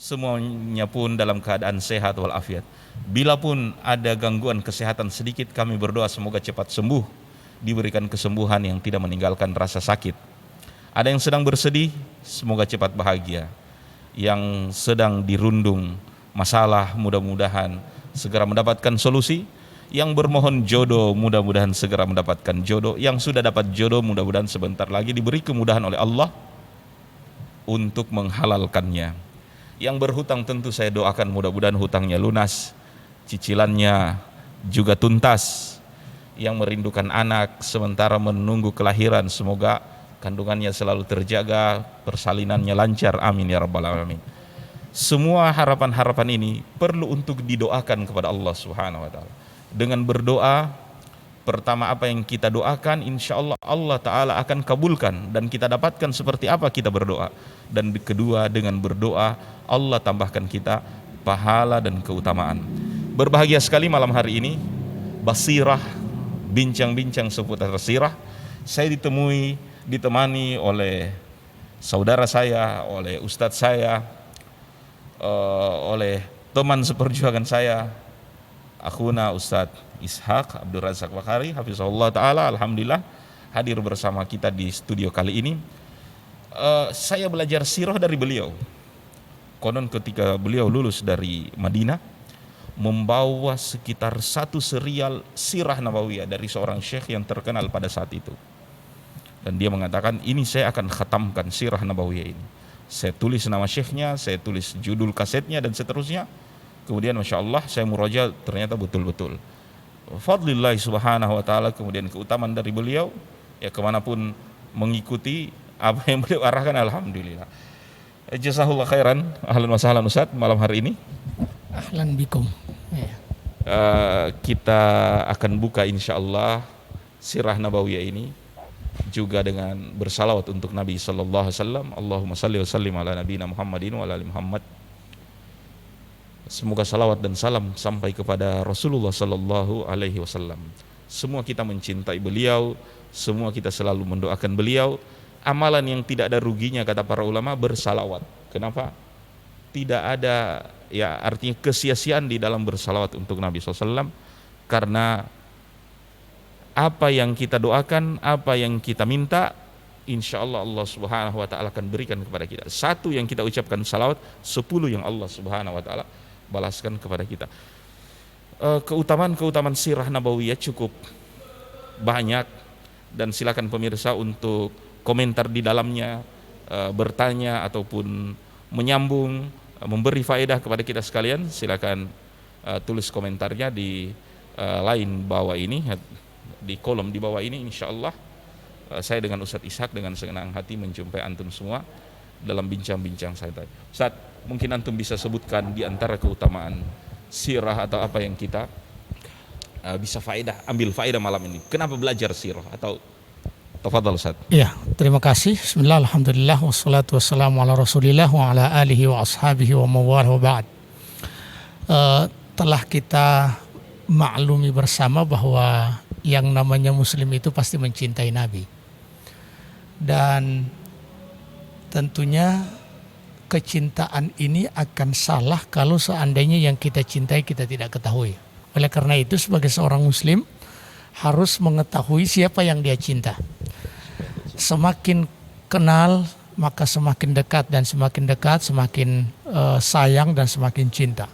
semuanya pun dalam keadaan sehat walafiat. Bila pun ada gangguan kesehatan sedikit, kami berdoa semoga cepat sembuh, diberikan kesembuhan yang tidak meninggalkan rasa sakit. Ada yang sedang bersedih, semoga cepat bahagia. Yang sedang dirundung masalah, mudah-mudahan segera mendapatkan solusi. Yang bermohon jodoh, mudah-mudahan segera mendapatkan jodoh. Yang sudah dapat jodoh, mudah-mudahan sebentar lagi diberi kemudahan oleh Allah untuk menghalalkannya. Yang berhutang tentu saya doakan mudah-mudahan hutangnya lunas, cicilannya juga tuntas. Yang merindukan anak sementara menunggu kelahiran, semoga kandungannya selalu terjaga, persalinannya lancar, amin ya rabbal alamin. Semua harapan-harapan ini perlu untuk didoakan kepada Allah Subhanahu wa taala. Dengan berdoa, pertama apa yang kita doakan, insya Allah Allah Ta'ala akan kabulkan dan kita dapatkan seperti apa kita berdoa. Dan kedua, dengan berdoa Allah tambahkan kita pahala dan keutamaan. Berbahagia sekali malam hari ini, basirah, bincang-bincang seputar sirah. Saya ditemani oleh saudara saya, oleh ustadz saya, oleh teman seperjuangan saya, akhuna Ustadz Ishaq Abdul Razak Bakari, hafizahullah ta'ala. Alhamdulillah hadir bersama kita di studio kali ini. Saya belajar sirah dari beliau. Konon ketika beliau lulus dari Madinah, membawa sekitar 1 serial sirah nabawiyah dari seorang syekh yang terkenal pada saat itu. Dan dia mengatakan, ini saya akan khatamkan sirah nabawiyah ini. Saya tulis nama syekhnya, saya tulis judul kasetnya dan seterusnya. Kemudian Masya Allah saya muraja, ternyata betul-betul fadlillah subhanahu wa ta'ala. Kemudian keutamaan dari beliau, ya kemanapun mengikuti apa yang beliau arahkan, alhamdulillah. Jazakallah khairan. Ahlan wa sahlan Ustaz malam hari ini. Ahlan bikum. Kita akan buka insya Allah sirah nabawiyah ini juga dengan bersalawat untuk Nabi sallallahu alaihi wasallam. Allahumma salli wa sallim ala nabiyina Muhammadin wa ala ali Muhammad. Semoga salawat dan salam sampai kepada Rasulullah sallallahu alaihi wasallam. Semua kita mencintai beliau, semua kita selalu mendoakan beliau. Amalan yang tidak ada ruginya kata para ulama bersalawat. Kenapa? Tidak ada ya artinya kesia-siaan di dalam bersalawat untuk Nabi SAW, karena apa yang kita doakan, apa yang kita minta, insya Allah Allah Subhanahu wa ta'ala akan berikan kepada kita. 1 yang kita ucapkan salawat, 10 yang Allah Subhanahu wa ta'ala balaskan kepada kita. Keutamaan sirah nabawiyah cukup banyak, dan silakan pemirsa untuk komentar di dalamnya, bertanya ataupun menyambung, memberi faedah kepada kita sekalian. Silakan tulis komentarnya di line bawah ini, di kolom di bawah ini. Insya Allah saya dengan Ustadz Ishaq dengan senang hati menjumpai antum semua dalam bincang-bincang saya tadi. Ustadz, mungkin antum bisa sebutkan di antara keutamaan sirah atau apa yang kita bisa ambil faedah malam ini. Kenapa belajar sirah? Atau tafadhal Ustaz. Ya, terima kasih. Bismillah, alhamdulillah, wassalatu wassalamu ala rasulillah wa ala alihi wa ashabihi wa mawalah wa ba'd. Telah kita maklumi bersama bahwa yang namanya muslim itu pasti mencintai Nabi. Dan tentunya kecintaan ini akan salah kalau seandainya yang kita cintai kita tidak ketahui. Oleh karena itu sebagai seorang muslim harus mengetahui siapa yang dia cinta. Semakin kenal maka semakin dekat, dan semakin dekat semakin sayang dan semakin cinta.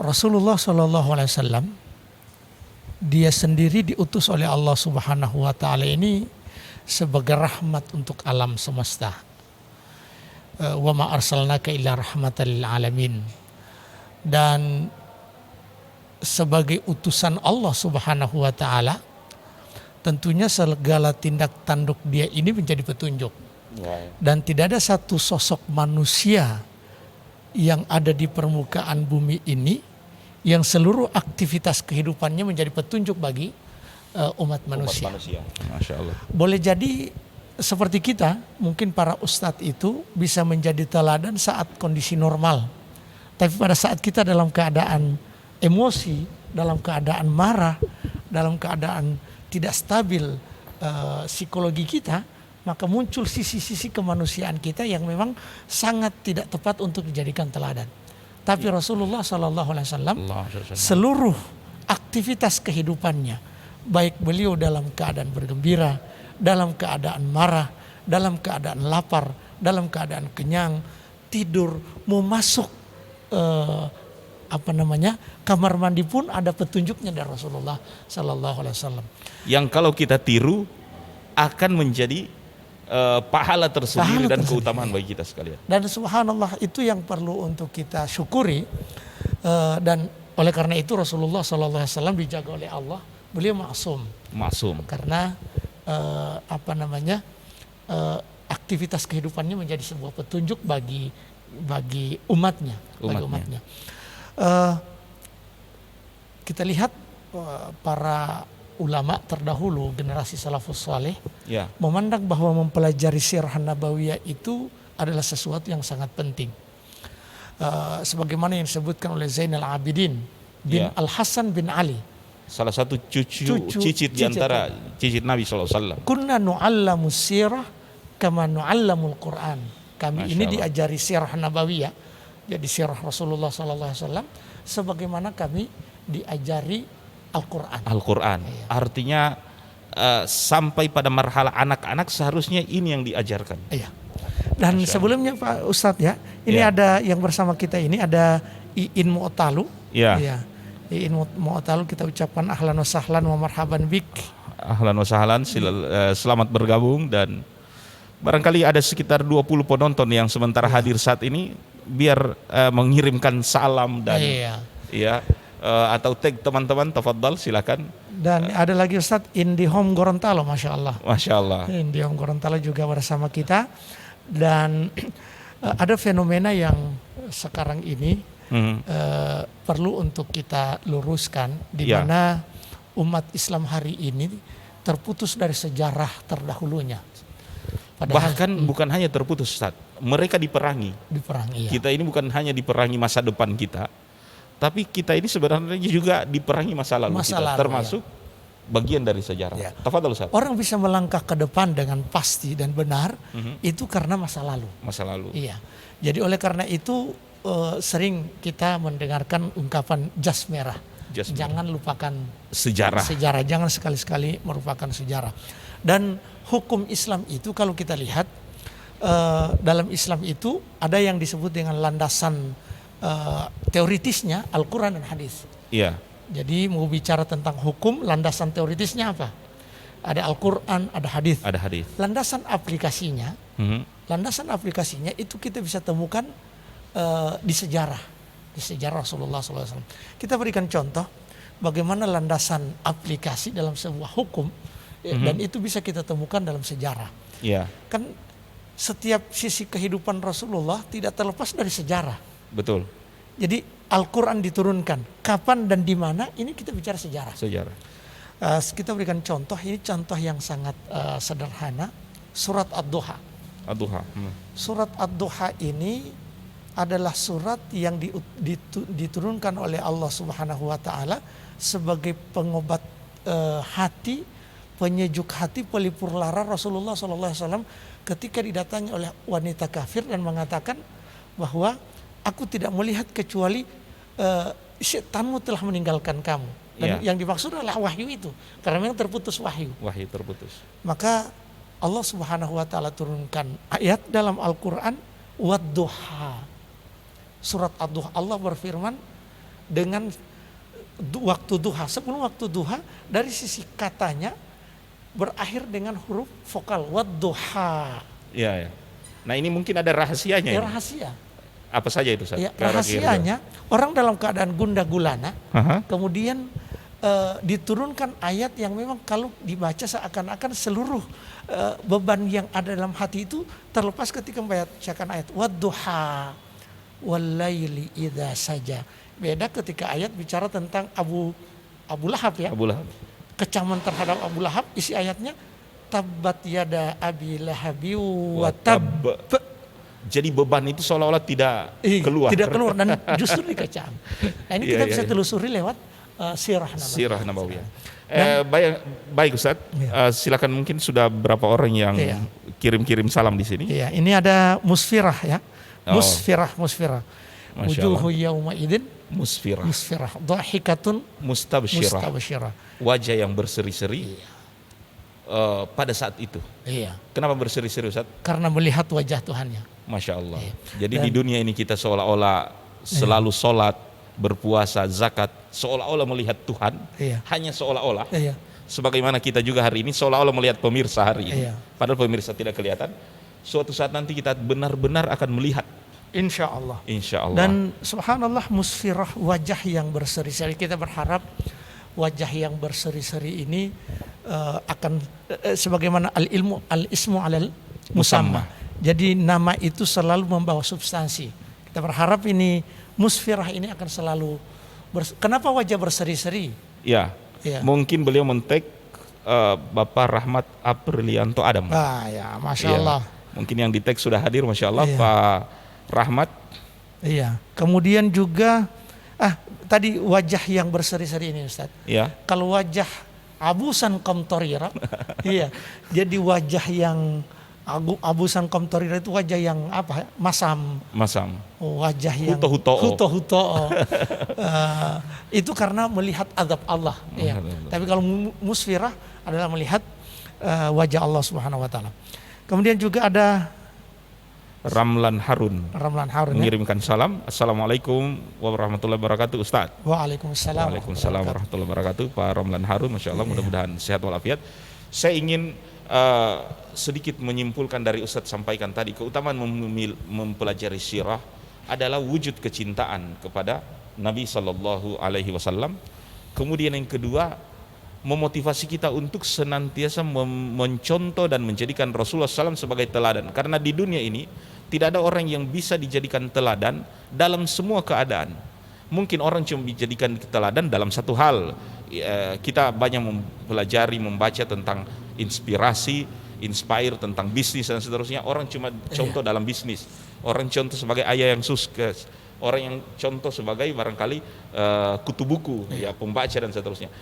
Rasulullah SAW dia sendiri diutus oleh Allah Subhanahu wa ta'ala ini sebagai rahmat untuk alam semesta. Wa ma arsalnaka illa rahmatan lil alamin. Dan sebagai utusan Allah Subhanahu wa ta'ala, tentunya segala tindak tanduk dia ini menjadi petunjuk. Dan tidak ada satu sosok manusia yang ada di permukaan bumi ini yang seluruh aktivitas kehidupannya menjadi petunjuk bagi umat manusia. Masya Allah. Boleh jadi seperti kita, mungkin para ustadz itu bisa menjadi teladan saat kondisi normal. Tapi pada saat kita dalam keadaan emosi, dalam keadaan marah, dalam keadaan tidak stabil psikologi kita, maka muncul sisi-sisi kemanusiaan kita yang memang sangat tidak tepat untuk dijadikan teladan. Tapi Rasulullah Sallallahu Alaihi Wasallam seluruh aktivitas kehidupannya, baik beliau dalam keadaan bergembira, dalam keadaan marah, dalam keadaan lapar, dalam keadaan kenyang, tidur, mau masuk kamar mandi pun ada petunjuknya dari Rasulullah Sallallahu Alaihi Wasallam. Yang kalau kita tiru akan menjadi pahala tersendiri dan keutamaan bagi kita sekalian. Dan subhanallah, itu yang perlu untuk kita syukuri, dan oleh karena itu Rasulullah Sallallahu Alaihi Wasallam dijaga oleh Allah, beliau maksum. Karena aktivitas kehidupannya menjadi sebuah petunjuk bagi umatnya. Kita lihat para ulama terdahulu, generasi salafus saleh, memandang bahwa mempelajari sirah nabawiyah itu adalah sesuatu yang sangat penting. Sebagaimana yang disebutkan oleh Zainal Abidin bin Al-Hasan bin Ali, salah satu cicit di antara cicit Nabi SAW. Kunna nu'allamu sirah kama nu'allamul Qur'an. Kami ini diajari sirah nabawiyah, jadi sirah Rasulullah SAW, sebagaimana kami diajari Al-Quran. Iya. Artinya sampai pada marhala anak-anak seharusnya ini yang diajarkan. Iya. Dan sebelumnya Pak Ustadz ya, ini ada yang bersama kita ini ada Iin Mu'talu. Iya. Iin Mu'talu, kita ucapkan ahlan wa sahlan wa marhaban bik. Ahlan wa sahlan, selamat bergabung, dan barangkali ada sekitar 20 penonton yang sementara hadir saat ini, biar mengirimkan salam dan atau tag teman-teman, tafadhal silakan. Dan ada lagi Ustadz Indihome Gorontalo, Masya Allah. Indihome Gorontalo juga bersama kita. Dan ada fenomena yang sekarang ini perlu untuk kita luruskan, di mana umat Islam hari ini terputus dari sejarah terdahulunya. Bahkan bukan hanya terputus, Ustadz, mereka diperangi. Kita ini bukan hanya diperangi masa depan kita, tapi kita ini sebenarnya juga diperangi masa lalu kita, termasuk bagian dari sejarah. Tafadhal Ustaz. Orang bisa melangkah ke depan dengan pasti dan benar itu karena masa lalu. Iya. Jadi oleh karena itu sering kita mendengarkan ungkapan jas merah. Jangan lupakan sejarah. Jangan sekali-sekali merupakan sejarah. Dan hukum Islam itu kalau kita lihat, dalam Islam itu ada yang disebut dengan landasan teoritisnya Al-Quran dan hadis. Iya. Jadi mau bicara tentang hukum, landasan teoritisnya apa? Ada Al-Quran, ada hadis. Landasan aplikasinya, itu kita bisa temukan di sejarah Rasulullah SAW. Kita berikan contoh bagaimana landasan aplikasi dalam sebuah hukum, dan itu bisa kita temukan dalam sejarah. Iya. Kan setiap sisi kehidupan Rasulullah tidak terlepas dari sejarah. Betul. Jadi Al-Quran diturunkan kapan dan di mana, ini kita bicara sejarah. Kita berikan contoh, ini contoh yang sangat sederhana, surat Ad-Duha. Surat Ad-Duha ini adalah surat yang diturunkan oleh Allah Subhanahu wa taala sebagai pengobat hati, penyejuk hati, pelipur lara Rasulullah SAW ketika didatangi oleh wanita kafir dan mengatakan bahwa aku tidak melihat kecuali setanmu telah meninggalkan kamu. Dan yang dimaksud adalah wahyu itu, karena memang terputus wahyu. Maka Allah Subhanahu wa taala turunkan ayat dalam Al-Qur'an, Wad-Duha. Surat Ad-Duha, Allah berfirman dengan waktu duha, sebelum waktu duha, dari sisi katanya berakhir dengan huruf vokal Wad-Duha. Iya. Nah, ini mungkin ada rahasianya. Rahasia. Apa saja itu, Ustaz? Rahasianya, orang dalam keadaan gundah gulana, kemudian diturunkan ayat yang memang kalau dibaca seakan-akan seluruh beban yang ada dalam hati itu terlepas ketika membacakan ayat Wad-Duha wal-laili idza saja. Beda ketika ayat bicara tentang Abu Lahab ya. Kecaman terhadap Abu Lahab, isi ayatnya tabbat yada abi lahabi wa tab. Jadi beban itu seolah-olah tidak keluar dan justru dikecam. Nah, ini kita bisa telusuri lewat sirah nabawiyah. Baik Ustaz, silakan, mungkin sudah berapa orang yang kirim-kirim salam di sini. Iya, ini ada musfirah ya. Oh. Musfirah. Masya Wujuhu Allah. yauma idzin Musfirah, musfirah, dhahikatun mustabsyirah, mustabsyirah. wajah yang berseri-seri pada saat itu. Iya, Kenapa berseri-seri, Ustaz? karena melihat wajah Tuhannya. Masya Allah. Iya. Jadi di dunia ini kita seolah-olah selalu sholat, berpuasa, zakat, seolah-olah melihat Tuhan, Iya. hanya seolah-olah. Iya. Sebagaimana kita juga hari ini seolah-olah melihat pemirsa hari ini. Iya. Padahal pemirsa tidak kelihatan. Suatu saat nanti kita benar-benar akan melihat. Insya Allah. Insya Allah. Dan subhanallah musfirah, wajah yang berseri-seri. Kita berharap wajah yang berseri-seri ini akan sebagaimana al-ismu alal musamma. Jadi nama itu selalu membawa substansi. Kita berharap ini musfirah ini akan selalu kenapa wajah berseri-seri? Ya, Iya. mungkin beliau men-tag Bapak Rahmat Aprilianto Adam. Ah ya, masya Iya. Allah. Mungkin yang di-tag sudah hadir, Masya Allah, Iya. Pak Rahmat. Iya. Kemudian juga tadi wajah yang berseri-seri ini, Ustaz. Ya, Kalau wajah abusan komtorira, iya. Jadi wajah yang abusan komtorira itu wajah yang apa? Masam. Masam. Wajah yang Huto-huto'o. huto-huto'o. Itu karena melihat azab Allah. Iya. Melihat Allah. Tapi kalau musfirah adalah melihat wajah Allah Subhanahu wa taala. Kemudian juga ada Ramlan Harun Ramlan Harun ya. mengirimkan salam. Assalamualaikum warahmatullahi wabarakatuh, Ustaz. Waalaikumsalam. Waalaikumsalam warahmatullahi wabarakatuh, Pak Ramlan Harun. Masya Allah, mudah-mudahan sehat walafiat. Saya ingin sedikit menyimpulkan dari Ustadz sampaikan tadi, keutamaan mempelajari sirah adalah wujud kecintaan kepada Nabi Sallallahu Alaihi Wasallam. Kemudian yang kedua, memotivasi kita untuk senantiasa mencontoh dan menjadikan Rasulullah SAW sebagai teladan. Karena di dunia ini tidak ada orang yang bisa dijadikan teladan dalam semua keadaan. Mungkin orang cuma dijadikan teladan dalam satu hal. Kita banyak mempelajari, membaca tentang inspire tentang bisnis dan seterusnya. Orang cuma contoh dalam bisnis. Orang contoh sebagai ayah yang sukses. Orang yang contoh sebagai barangkali kutu buku, ya, pembaca dan seterusnya.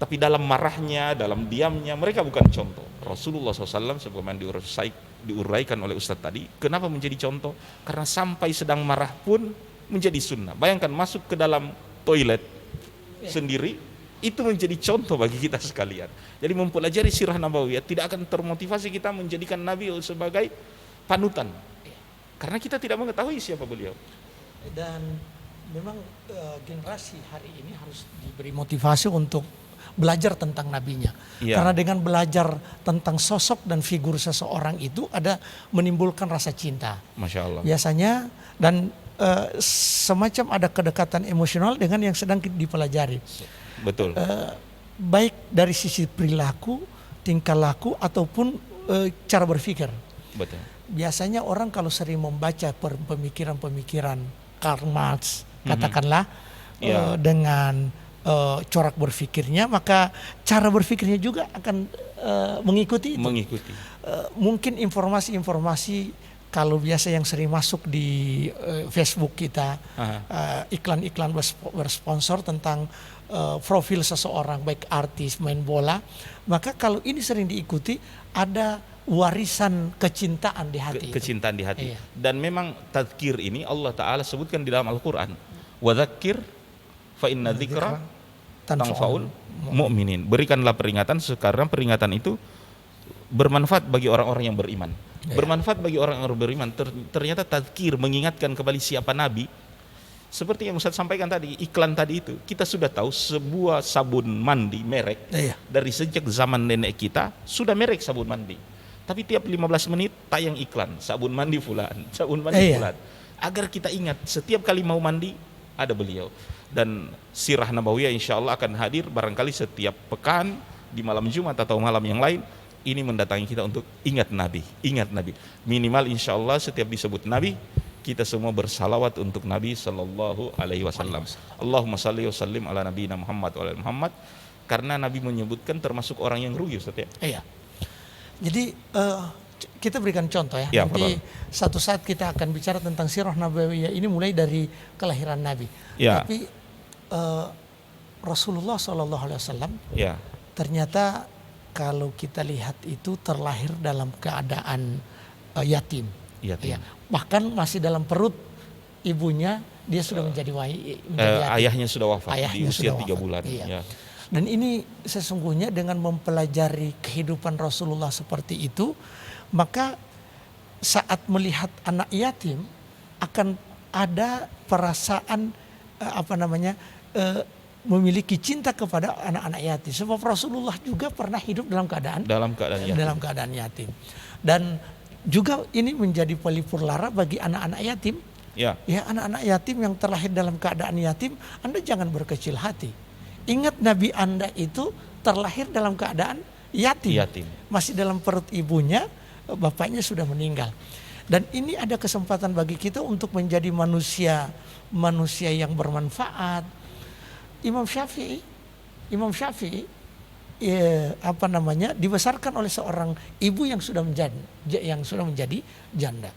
Tapi dalam marahnya, dalam diamnya, mereka bukan contoh. Rasulullah SAW sebagaimana diuraikan oleh Ustadz tadi, kenapa menjadi contoh? Karena sampai sedang marah pun menjadi sunnah. Bayangkan masuk ke dalam toilet sendiri, itu menjadi contoh bagi kita sekalian. Jadi mempelajari sirah nabawiyah tidak akan termotivasi kita menjadikan Nabi sebagai panutan. Karena kita tidak mengetahui siapa beliau. Dan memang generasi hari ini harus diberi motivasi untuk belajar tentang nabinya. Iya. Karena dengan belajar tentang sosok dan figur seseorang itu ada menimbulkan rasa cinta. Masya Allah. Biasanya dan semacam ada kedekatan emosional dengan yang sedang dipelajari. Betul. Baik dari sisi perilaku, tingkah laku ataupun cara berpikir. Betul. Biasanya orang kalau sering membaca pemikiran-pemikiran Karl Marx, katakanlah dengan corak berpikirnya, maka cara berpikirnya juga akan mengikuti itu. Mengikuti. Mungkin informasi-informasi kalau biasa yang sering masuk di Facebook kita, iklan-iklan bersponsor tentang profil seseorang, baik artis, main bola, maka kalau ini sering diikuti, ada warisan kecintaan di hati. Kecintaan di hati. Iya. Dan memang tadzkir ini Allah Ta'ala sebutkan di dalam Al-Quran. Wa dzakir fa inna dzikra tanfa'ul mu'minin. Berikanlah peringatan, sekarang peringatan itu bermanfaat bagi orang-orang yang beriman. Ya. Bermanfaat bagi orang yang beriman. Ternyata tadzkir mengingatkan kembali siapa Nabi. Seperti yang Ustaz sampaikan tadi, iklan tadi itu, kita sudah tahu sebuah sabun mandi merek dari sejak zaman nenek kita sudah merek sabun mandi. Tapi tiap 15 menit tayang iklan, sabun mandi fulan, sabun mandi fulan. Agar kita ingat setiap kali mau mandi ada beliau. Dan sirah nabawiyah insya Allah akan hadir barangkali setiap pekan di malam Jumat atau malam yang lain. Ini mendatangi kita untuk ingat Nabi. Minimal insya Allah setiap disebut Nabi, kita semua bersalawat untuk Nabi Sallallahu Alaihi Wasallam. Allahumma salli wa sallim ala nabiyina Muhammad wa ala Muhammad. Karena Nabi menyebutkan termasuk orang yang rugi, Ustaz ya. Iya. Jadi kita berikan contoh ya. Ya, nanti satu saat kita akan bicara tentang sirah nabawiyah ini mulai dari kelahiran Nabi. Ya. Tapi Rasulullah SAW Ya. ternyata kalau kita lihat itu terlahir dalam keadaan yatim. Yatim. Ya. Bahkan masih dalam perut ibunya dia sudah menjadi ayahnya sudah wafat di Ayahnya usia sudah 3 wafat, bulan. iya. Ya. Dan ini sesungguhnya dengan mempelajari kehidupan Rasulullah seperti itu, maka saat melihat anak yatim akan ada perasaan memiliki cinta kepada anak-anak yatim. Sebab Rasulullah juga pernah hidup dalam keadaan yatim. Dan juga ini menjadi pelipur lara bagi anak-anak yatim. Ya. Ya, anak-anak yatim yang terlahir dalam keadaan yatim, Anda jangan berkecil hati. Ingat Nabi Anda itu terlahir dalam keadaan yatim. Masih dalam perut ibunya, bapaknya sudah meninggal. Dan ini ada kesempatan bagi kita untuk menjadi manusia yang bermanfaat. Imam Syafi'i dibesarkan oleh seorang ibu yang sudah menjadi janda.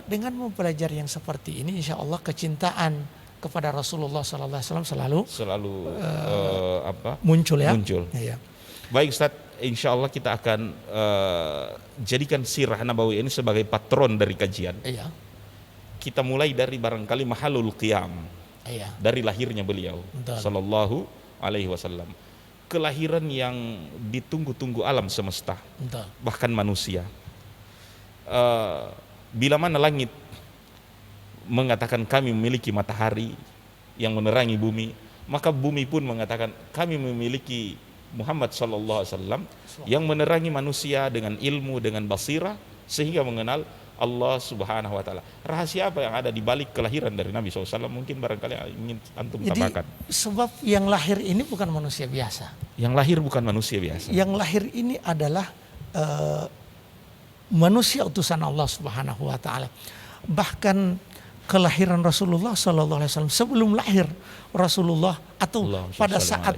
Dengan mempelajari yang seperti ini, insya Allah kecintaan kepada Rasulullah SAW selalu muncul ya. Ya. Baik Ustaz, insya Allah kita akan jadikan sirah Nabawi ini sebagai patron dari kajian. Iya. Kita mulai dari barangkali mahalul qiyam, dari lahirnya beliau sallallahu alaihi wasallam. Kelahiran yang ditunggu-tunggu alam semesta. Betul. Bahkan manusia. Bila mana langit mengatakan kami memiliki matahari yang menerangi bumi, maka bumi pun mengatakan kami memiliki Muhammad sallallahu alaihi wasallam yang menerangi manusia dengan ilmu, dengan basirah, sehingga mengenal Allah Subhanahu wa taala. Rahasia apa yang ada di balik kelahiran dari Nabi SAW mungkin barangkali ingin antum tambahkan. Sebab yang lahir ini bukan manusia biasa. Yang lahir bukan manusia biasa. Yang lahir ini adalah manusia utusan Allah Subhanahu wa taala. Bahkan kelahiran Rasulullah sallallahu alaihi wasallam, sebelum lahir Rasulullah atau pada saat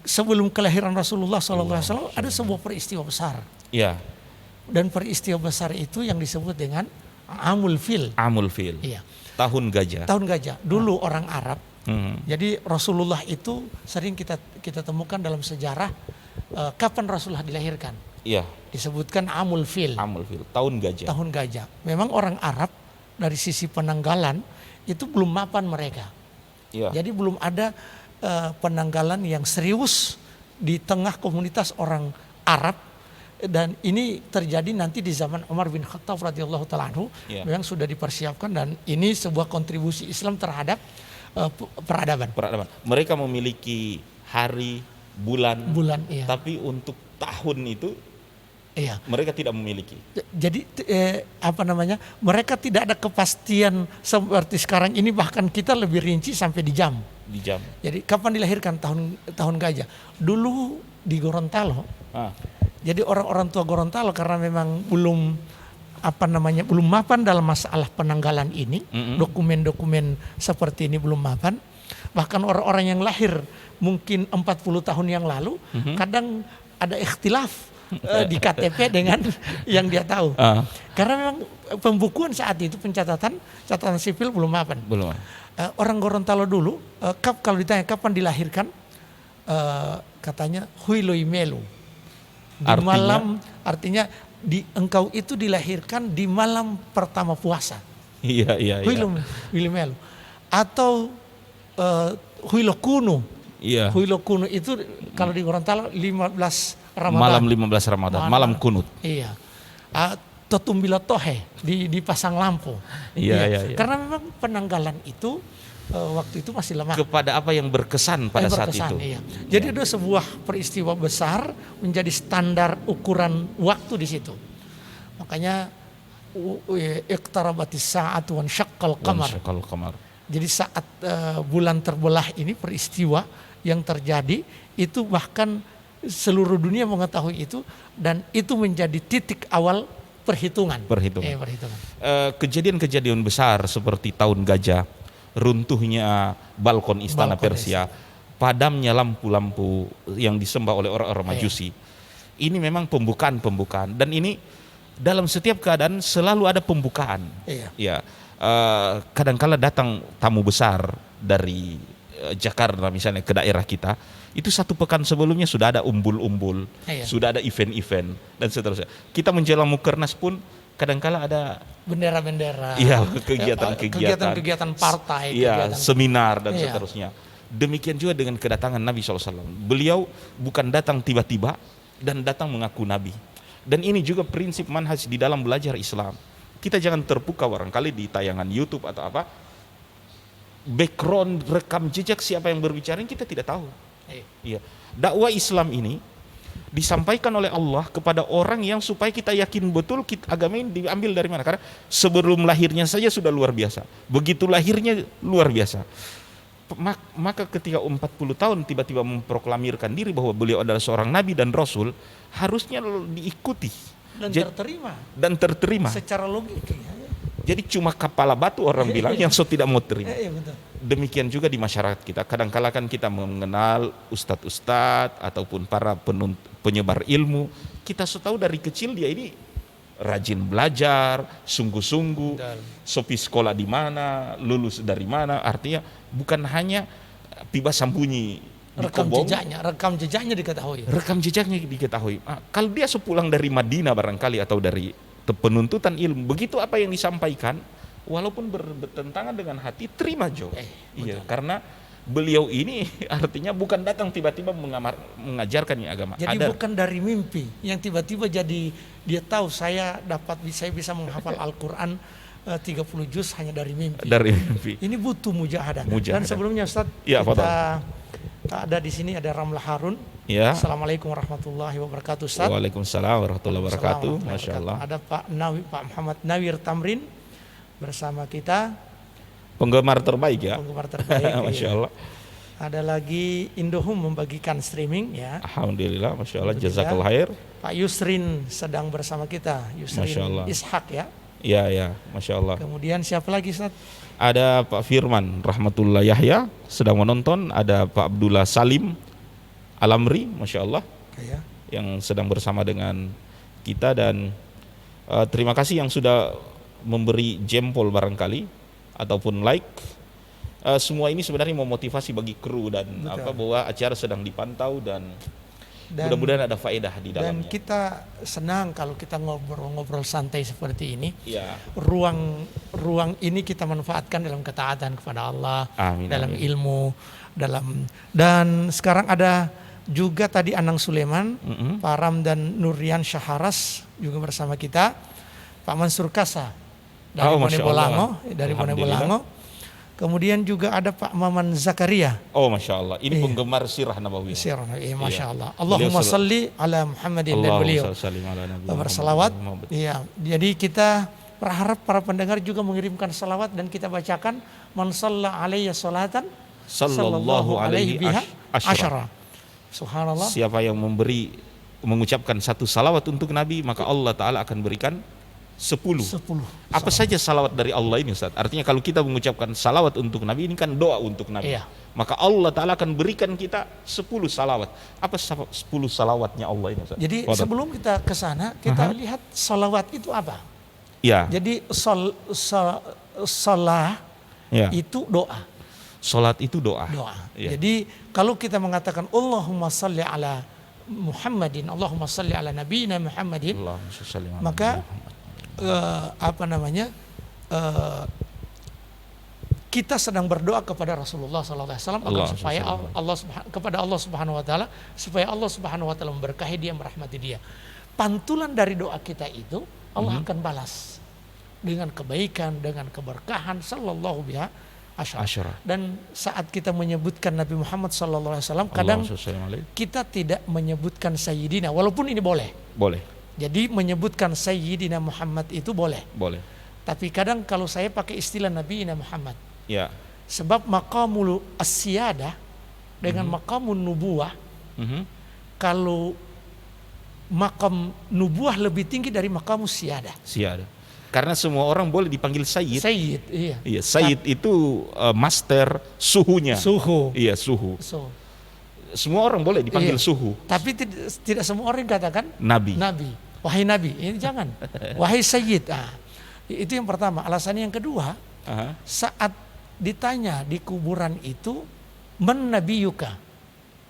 sebelum kelahiran Rasulullah sallallahu alaihi wasallam ada sebuah peristiwa besar. Iya. Dan peristiwa besar itu yang disebut dengan Amul Fil. Amul Fil. Iya. Tahun gajah. Tahun gajah. Dulu orang Arab. Jadi Rasulullah itu sering kita temukan dalam sejarah kapan Rasulullah dilahirkan. Iya. Disebutkan Amul Fil. Amul Fil. Tahun gajah. Tahun gajah. Memang orang Arab dari sisi penanggalan itu belum mapan mereka. Iya. Jadi belum ada penanggalan yang serius di tengah komunitas orang Arab. Dan ini terjadi nanti di zaman Umar bin Khattab radhiyallahu taala anhu, memang sudah dipersiapkan, dan ini sebuah kontribusi Islam terhadap peradaban. Mereka memiliki hari, bulan, iya. Tapi untuk tahun itu mereka tidak memiliki. Jadi mereka tidak ada kepastian seperti sekarang ini, bahkan kita lebih rinci sampai di jam. Jadi kapan dilahirkan tahun gajah? Dulu di Gorontalo. Jadi orang-orang tua Gorontalo karena memang belum mapan dalam masalah penanggalan ini, dokumen-dokumen seperti ini belum mapan. Bahkan orang-orang yang lahir mungkin 40 tahun yang lalu, kadang ada ikhtilaf di KTP dengan yang dia tahu. Karena memang pembukuan saat itu, catatan sipil belum mapan. Orang Gorontalo dulu, kalau ditanya kapan dilahirkan, katanya Huiloi Melu. Artinya engkau itu dilahirkan di malam pertama puasa. Iya. Huilo Melu. Atau Huilo Kuno. Iya. Huilo Kuno itu kalau di Gorontalo 15 Ramadan. Malam 15 Ramadan, malam kunut. Iya. Totumbila Tohe dipasang lampu. Iya. Karena memang penanggalan itu waktu itu masih lemah. Kepada apa yang berkesan pada saat itu. Iya. Jadi ada sebuah peristiwa besar menjadi standar ukuran waktu di situ. Makanya iqtarabatis sa'atu wan syaqqal qamar. Jadi saat bulan terbelah ini, peristiwa yang terjadi itu bahkan seluruh dunia mengetahui itu, dan itu menjadi titik awal perhitungan. Kejadian-kejadian besar seperti tahun gajah, runtuhnya balkon istana Persia, padamnya lampu-lampu yang disembah oleh orang-orang Majusi. Ini memang pembukaan, dan ini dalam setiap keadaan selalu ada pembukaan. Kadang-kala datang tamu besar dari Jakarta misalnya ke daerah kita, itu 1 pekan sebelumnya sudah ada umbul-umbul, Iya. sudah ada event-event dan seterusnya. Kita menjelang Mukernas pun kadangkala ada Bendera-bendera. iya kegiatan-kegiatan, Kegiatan partai. iya kegiatan- seminar dan Iya. seterusnya. Demikian juga dengan kedatangan Nabi SAW. Beliau bukan datang tiba-tiba dan datang mengaku Nabi. Dan ini juga prinsip manhaj di dalam belajar Islam. Kita jangan terpukau barangkali di tayangan YouTube atau apa, background rekam jejak siapa yang berbicara kita tidak tahu. Iya. Dakwah Islam ini disampaikan oleh Allah kepada orang yang supaya kita yakin betul agama ini diambil dari mana. Karena sebelum lahirnya saja sudah luar biasa. Begitu lahirnya luar biasa. Maka ketika 40 tahun tiba-tiba memproklamirkan diri bahwa beliau adalah seorang nabi dan rasul, harusnya diikuti dan terterima. Secara logik. Jadi cuma kepala batu orang bilang yang tidak mau terima. Betul. Demikian juga di masyarakat kita. Kadang-kala kan kita mengenal ustadz-ustadz ataupun para penyebar ilmu. Kita tahu dari kecil dia ini rajin belajar, sungguh-sungguh, sopi sekolah di mana, lulus dari mana. Artinya bukan hanya piba sambunyi, Rekam jejaknya diketahui. Rekam jejaknya diketahui. Kalau dia sepulang dari Madinah barangkali atau dari penuntutan ilmu, begitu apa yang disampaikan, walaupun bertentangan dengan hati, terima Jo. Iya, karena beliau ini artinya bukan datang tiba-tiba mengajarkan agama. Jadi bukan dari mimpi yang tiba-tiba jadi dia tahu saya bisa menghafal Al-Qur'an 30 juz hanya dari mimpi. Dari mimpi. Ini butuh mujahadah. Dan sebelumnya Ustaz, ya, kita ada di sini ada Ramlah Harun. Ya. Assalamualaikum warahmatullahi wabarakatuh Ustaz. Waalaikumsalam warahmatullahi wabarakatuh. Masya Allah. Ada Pak Muhammad Nawir Tamrin bersama kita. Penggemar terbaik ya. Penggemar terbaik. Masya Allah. Ada lagi Indohome membagikan streaming ya. Alhamdulillah, Masya Allah, jazakallah khair. Pak Yusrin sedang bersama kita. Yusrin Ishak ya. Iya, Masya Allah. Kemudian siapa lagi Ustaz? Ada Pak Firman Rahmatullah Yahya sedang menonton. Ada Pak Abdullah Salim Alamri, Masya Allah, yang sedang bersama dengan kita. Dan terima kasih yang sudah memberi jempol barangkali ataupun like. Semua ini sebenarnya memotivasi bagi kru dan bahwa acara sedang dipantau dan mudah-mudahan ada faedah di dalamnya. Dan kita senang kalau kita ngobrol-ngobrol santai seperti ini. Ya. Ruang ini kita manfaatkan dalam ketaatan kepada Allah, dalam ilmu, dan sekarang ada juga tadi Anang Suleman, Pak Ramdan Nurian Syaharas juga bersama kita, Pak Mansur Kasa dari Bone Bolango. Kemudian juga ada Pak Maman Zakaria. Oh, Masya Allah. Ini penggemar sirah Nabawiyah. Sirah Nabawiyah, Masya Allah. Allahumma salli ala Muhammadin dan beliau bersalawat. Iya. Jadi kita berharap para pendengar juga mengirimkan salawat dan kita bacakan man shalla alayya salatan sallallahu alaihi biha asyara. Subhanallah. Siapa yang mengucapkan 1 salawat untuk Nabi, maka Allah Ta'ala akan berikan 10. Apa saja salawat dari Allah ini Ustaz? Artinya kalau kita mengucapkan salawat untuk Nabi, ini kan doa untuk Nabi. Iya. Maka Allah Ta'ala akan berikan kita 10 salawat. Apa 10 salawatnya Allah ini Ustaz? Jadi sebelum kita ke sana, kita lihat salawat itu apa? Ya. Jadi salah itu doa. Salat itu doa. Ya. Jadi kalau kita mengatakan Allahumma salli ala Muhammadin, Allahumma salli ala nabiyina Muhammadin, maka kita sedang berdoa kepada Rasulullah SAW supaya kepada Allah Subhanahu Wa Taala, supaya Allah Subhanahu Wa Taala memberkahi dia, merahmati dia. Pantulan dari doa kita itu Allah akan balas dengan kebaikan, dengan keberkahan. Sallallahu biha asyara. Dan saat kita menyebutkan Nabi Muhammad SAW, kadang kita tidak menyebutkan Sayyidina, walaupun ini boleh. Jadi menyebutkan Sayyidina Muhammad itu boleh. Tapi kadang kalau saya pakai istilah Nabi Muhammad. Ya. Sebab maqamul as-siyadah dengan maqamun nubuwah. Kalau maqam nubuwah lebih tinggi dari maqamus siyadah. Karena semua orang boleh dipanggil Sayyid. Iya. Sayyid itu master suhunya. Iya, suhu. Semua orang boleh dipanggil suhu. Tapi tidak semua orang katakan Nabi. Wahai Nabi, ini jangan. Wahai Sayyid. Itu yang pertama. Alasannya yang kedua, saat ditanya di kuburan itu, man nabiyuka,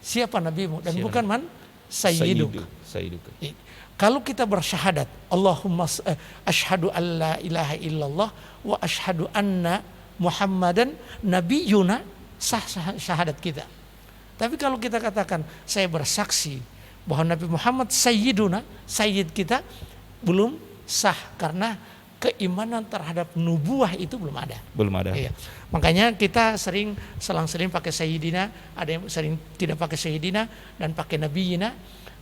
siapa nabimu, dan bukan man sayyiduka. Sayyiduka. Kalau kita bersyahadat, Allahumma asyhadu an la ilaha illallah wa asyhadu anna Muhammadan nabiyuna, sah syahadat kita. Tapi kalau kita katakan saya bersaksi bahwa Nabi Muhammad sayyiduna, sayyid kita, belum sah karena keimanan terhadap nubuah itu belum ada. Belum ada. Iya. Makanya kita selang-seling pakai sayyidina, ada yang sering tidak pakai sayyidina dan pakai nabiyina,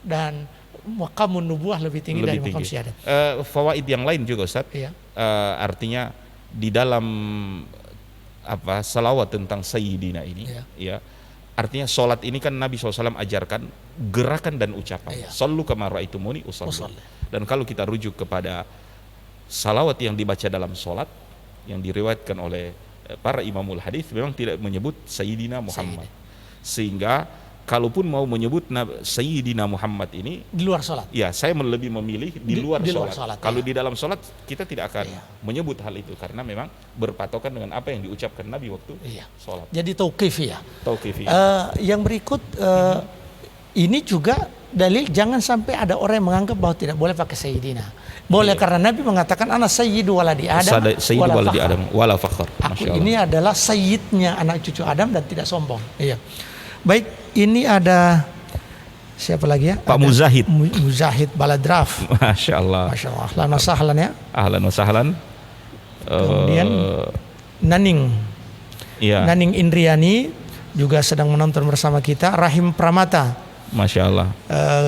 dan maqamun nubuah lebih tinggi dari maqam syahadat. Fawaid yang lain juga Ustaz. Iya. Artinya di dalam salawat tentang sayyidina ini, Iya. ya. Artinya solat ini kan Nabi SAW ajarkan gerakan dan ucapan. Iya. Sallu kama ra'aitumuni usalli. Usalli. Dan kalau kita rujuk kepada salawat yang dibaca dalam solat yang diriwayatkan oleh para imamul hadis, memang tidak menyebut Sayyidina Muhammad. Sehingga kalaupun mau menyebut Sayyidina Muhammad ini Di luar sholat. ya, saya lebih memilih di luar sholat. Kalau iya. di dalam sholat kita tidak akan Iya. menyebut hal itu, karena memang berpatokan dengan apa yang diucapkan Nabi waktu Iya. sholat. Jadi tauqifi ya. Tauqifi. Yang berikut ini juga dalil, jangan sampai ada orang yang menganggap bahwa tidak boleh pakai sayyidina. Boleh, karena Nabi mengatakan ana sayyidu waladi Adam Sayyidu waladi Adam wala fakhr. Aku ini adalah sayyidnya anak cucu Adam dan tidak sombong. Iya. Baik, ini ada siapa lagi ya? Pak Muzahid. Muzahid Baladraf. Masya Allah. Masya Allah. Ahlan wa sahlan ya. Ahlan wa sahlan. Kemudian Naning. Iya. Naning Indriani juga sedang menonton bersama kita. Rahim Pramata. Masya Allah.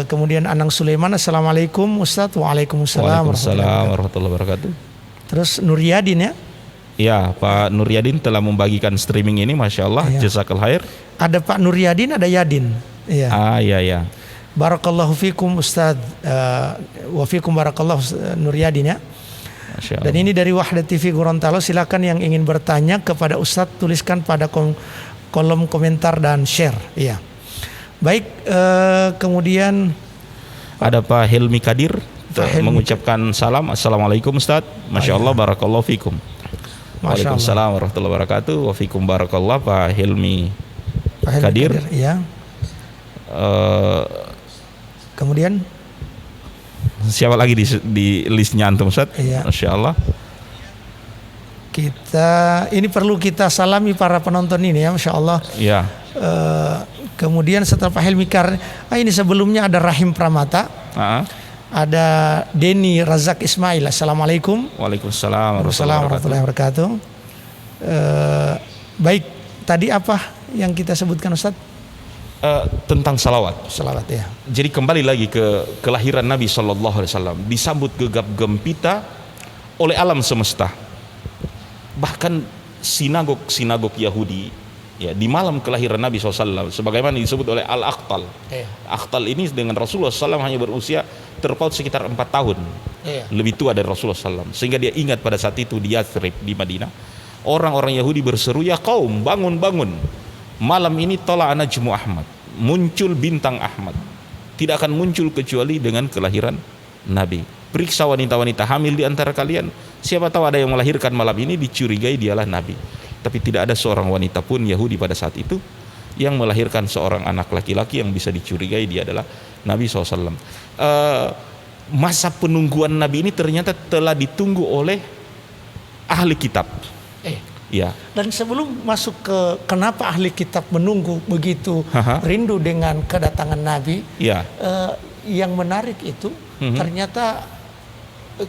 Kemudian Anang Sulaiman, assalamualaikum Ustadz. Waalaikumsalam warahmatullahi wabarakatuh. Terus Nuryadin ya. Ya, Pak Nuryadin telah membagikan streaming ini, Masya Allah. Iya. Jazakallahu khair. Ada Pak Nuryadin, ada Yadin. Iya. Iya. Barakallahu fikum Ustadz. Wa fikum barakallahu Nuryadin ya. Masya Allah. Dan ini dari Wahda TV Gorontalo. Silakan yang ingin bertanya kepada Ustadz, tuliskan pada kolom komentar dan share. Iya. Baik, kemudian ada Pak Helmi Kadir mengucapkan salam. Assalamualaikum Ustaz. Masya Allah, barakallahu fikum. Waalaikumsalam warahmatullahi wabarakatuh. Wa fikum barakallah Pak Helmi Kadir. Ya. Kemudian siapa lagi di listnya antum Ustaz? Iya. Masya Allah. Ini perlu kita salami para penonton ini ya, Masya Allah. Iya. Kemudian setelah Pak Helmi ini sebelumnya ada Rahim Pramata. Ada Denny Razak Ismail. Assalamualaikum. Waalaikumsalam warahmatullahi wabarakatuh. Baik, tadi apa yang kita sebutkan Ustaz? Tentang salawat. Salawat ya. Jadi kembali lagi ke kelahiran Nabi SAW, disambut gegap gempita oleh alam semesta. Bahkan sinagog Yahudi ya, di malam kelahiran Nabi SAW, sebagaimana disebut oleh Al-Aqtal. Aqtal ini dengan Rasulullah SAW hanya berusia terpaut sekitar 4 tahun. Lebih tua dari Rasulullah SAW. Sehingga dia ingat pada saat itu di Yathrib, di Madinah, orang-orang Yahudi berseru, ya kaum, bangun. Malam ini tola najmu Ahmad, muncul bintang Ahmad. Tidak akan muncul kecuali dengan kelahiran Nabi. Periksa wanita-wanita hamil di antara kalian, siapa tahu ada yang melahirkan malam ini, dicurigai dialah Nabi. Tapi tidak ada seorang wanita pun Yahudi pada saat itu yang melahirkan seorang anak laki-laki yang bisa dicurigai dia adalah Nabi SAW. Masa penungguan Nabi ini ternyata telah ditunggu oleh ahli kitab. Ya. Dan sebelum masuk ke kenapa ahli kitab menunggu begitu rindu dengan kedatangan Nabi, yang menarik itu ternyata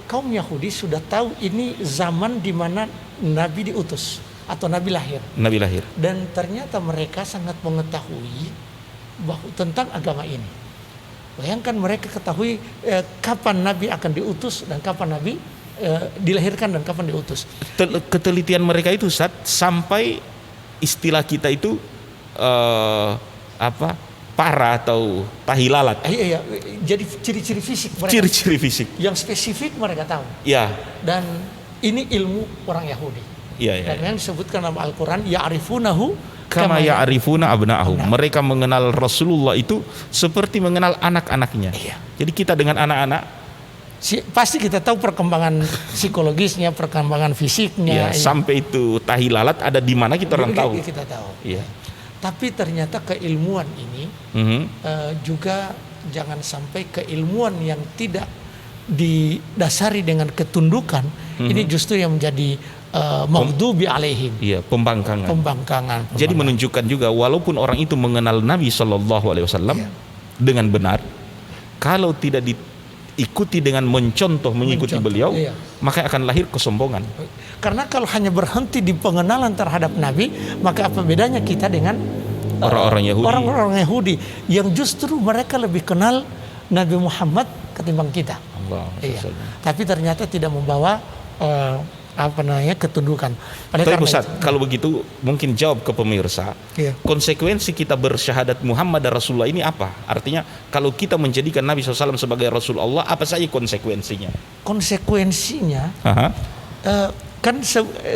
kaum Yahudi sudah tahu ini zaman di mana Nabi diutus atau Nabi lahir. Dan ternyata mereka sangat mengetahui bahwa tentang agama ini. Bayangkan mereka ketahui kapan Nabi akan diutus dan kapan Nabi dilahirkan dan kapan diutus. Ketelitian mereka itu sampai istilah kita itu para atau tahilalat. Iya. Jadi ciri-ciri fisik mereka. Ciri-ciri fisik yang spesifik mereka tahu. Iya. Dan ini ilmu orang Yahudi. Dan yang disebutkan dalam Al-Quran, ya'rifunahu kama ya'rifuna abna'ahum. Mereka mengenal Rasulullah itu seperti mengenal anak-anaknya. Jadi kita dengan anak-anak pasti kita tahu perkembangan psikologisnya, perkembangan fisiknya. Sampai itu tahilalat ada di mana kita orang tahu. Kita tahu. Tapi ternyata keilmuan ini juga jangan sampai keilmuan yang tidak didasari dengan ketundukan, ini justru yang menjadi maghdubi alaihim. Iya, pembangkangan. Jadi menunjukkan juga walaupun orang itu mengenal Nabi SAW dengan benar, kalau tidak diikuti dengan mengikuti beliau, maka akan lahir kesombongan. Karena kalau hanya berhenti di pengenalan terhadap Nabi, maka apa bedanya kita dengan orang-orang Yahudi yang justru mereka lebih kenal Nabi Muhammad ketimbang kita. Tapi ternyata tidak membawa ketundukan. Tapi Ustaz, kalau begitu mungkin jawab ke pemirsa, konsekuensi kita bersyahadat Muhammad dan Rasulullah ini apa? Artinya kalau kita menjadikan Nabi SAW sebagai Rasulullah, apa saja konsekuensinya? Konsekuensinya, kan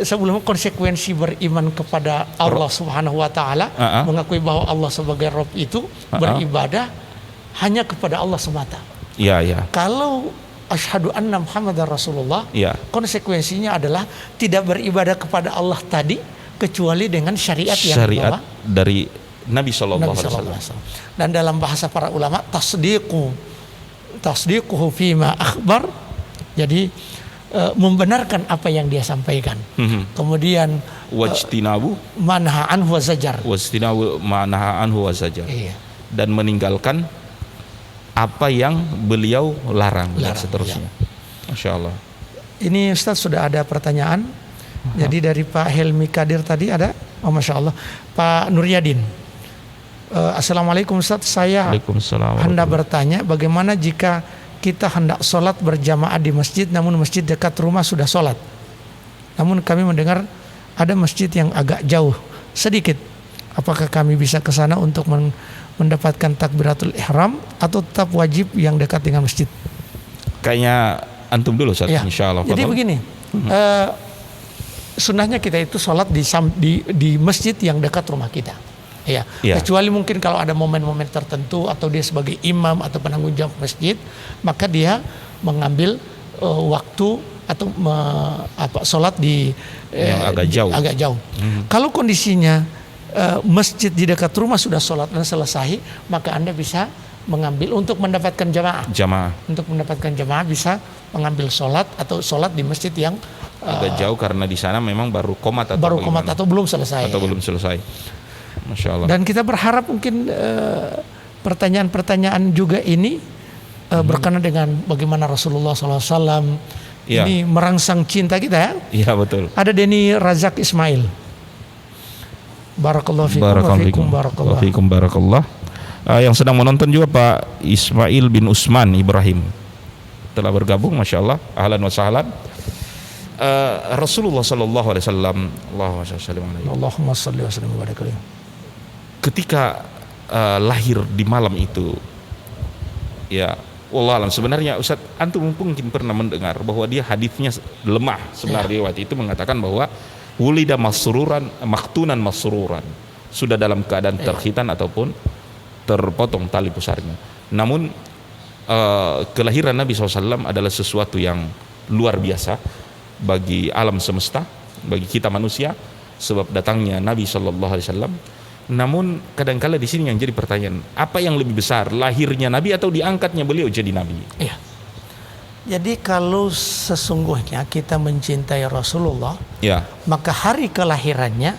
sebelum konsekuensi beriman kepada Allah Subhanahu Wa Taala, mengakui bahwa Allah sebagai Rabb itu beribadah hanya kepada Allah semata. Kalau asyhadu anna Muhammadar Rasulullah, konsekuensinya adalah tidak beribadah kepada Allah tadi kecuali dengan syariat yang dibawa dari Nabi Sallallahu Alaihi Wasallam. Dan dalam bahasa para ulama, tasdiquhu fima akhbar, jadi membenarkan apa yang dia sampaikan. Kemudian wajtinabu manha anhu wa zajar. Dan meninggalkan apa yang beliau larang dan seterusnya. Masya Allah. Ini Ustaz sudah ada pertanyaan. Jadi dari Pak Helmi Kadir tadi ada. Masya Allah. Pak Nuryadin. Assalamualaikum Ustaz. Saya hendak bertanya, bagaimana jika kita hendak sholat berjamaah di masjid, namun masjid dekat rumah sudah sholat, namun kami mendengar ada masjid yang agak jauh sedikit. Apakah kami bisa ke sana untuk mendapatkan takbiratul ihram atau tetap wajib yang dekat dengan masjid? Kayaknya antum dulu Ustaz, insyaallah. Jadi begini, sunnahnya kita itu sholat di masjid yang dekat rumah kita. Kecuali mungkin kalau ada momen-momen tertentu atau dia sebagai imam atau penanggung jawab masjid, maka dia mengambil waktu atau sholat di yang agak jauh. Kalau kondisinya masjid di dekat rumah sudah sholat dan selesai, maka Anda bisa mengambil untuk mendapatkan jamaah. Untuk mendapatkan jamaah bisa mengambil sholat atau sholat di masjid yang agak jauh, karena di sana memang baru komat atau belum selesai. Masya Allah. Dan kita berharap mungkin pertanyaan-pertanyaan juga ini berkenaan dengan bagaimana Rasulullah SAW ini merangsang cinta kita ya. Iya betul. Ada Denny Razak Ismail. Barakallahu fikum. Barakallah. Yang sedang menonton juga Pak Ismail bin Usman Ibrahim telah bergabung, Masya Allah. Ahlan wa sahlan. Rasulullah Sallallahu Alaihi Wasallam, Allahumma salli wa sallim wa barik alaihi, ketika lahir di malam itu, wallah alam, sebenarnya Ustaz antum mungkin pernah mendengar bahwa dia hadisnya lemah sebenarnya. Riwayat itu mengatakan bahwa wulida maktunan masruran, sudah dalam keadaan terkhitan ataupun terpotong tali pusarnya. Namun kelahiran Nabi SAW adalah sesuatu yang luar biasa bagi alam semesta, bagi kita manusia, sebab datangnya Nabi SAW. Namun kadangkala di sini yang jadi pertanyaan, apa yang lebih besar, lahirnya Nabi atau diangkatnya beliau jadi Nabi? Jadi kalau sesungguhnya kita mencintai Rasulullah, maka hari kelahirannya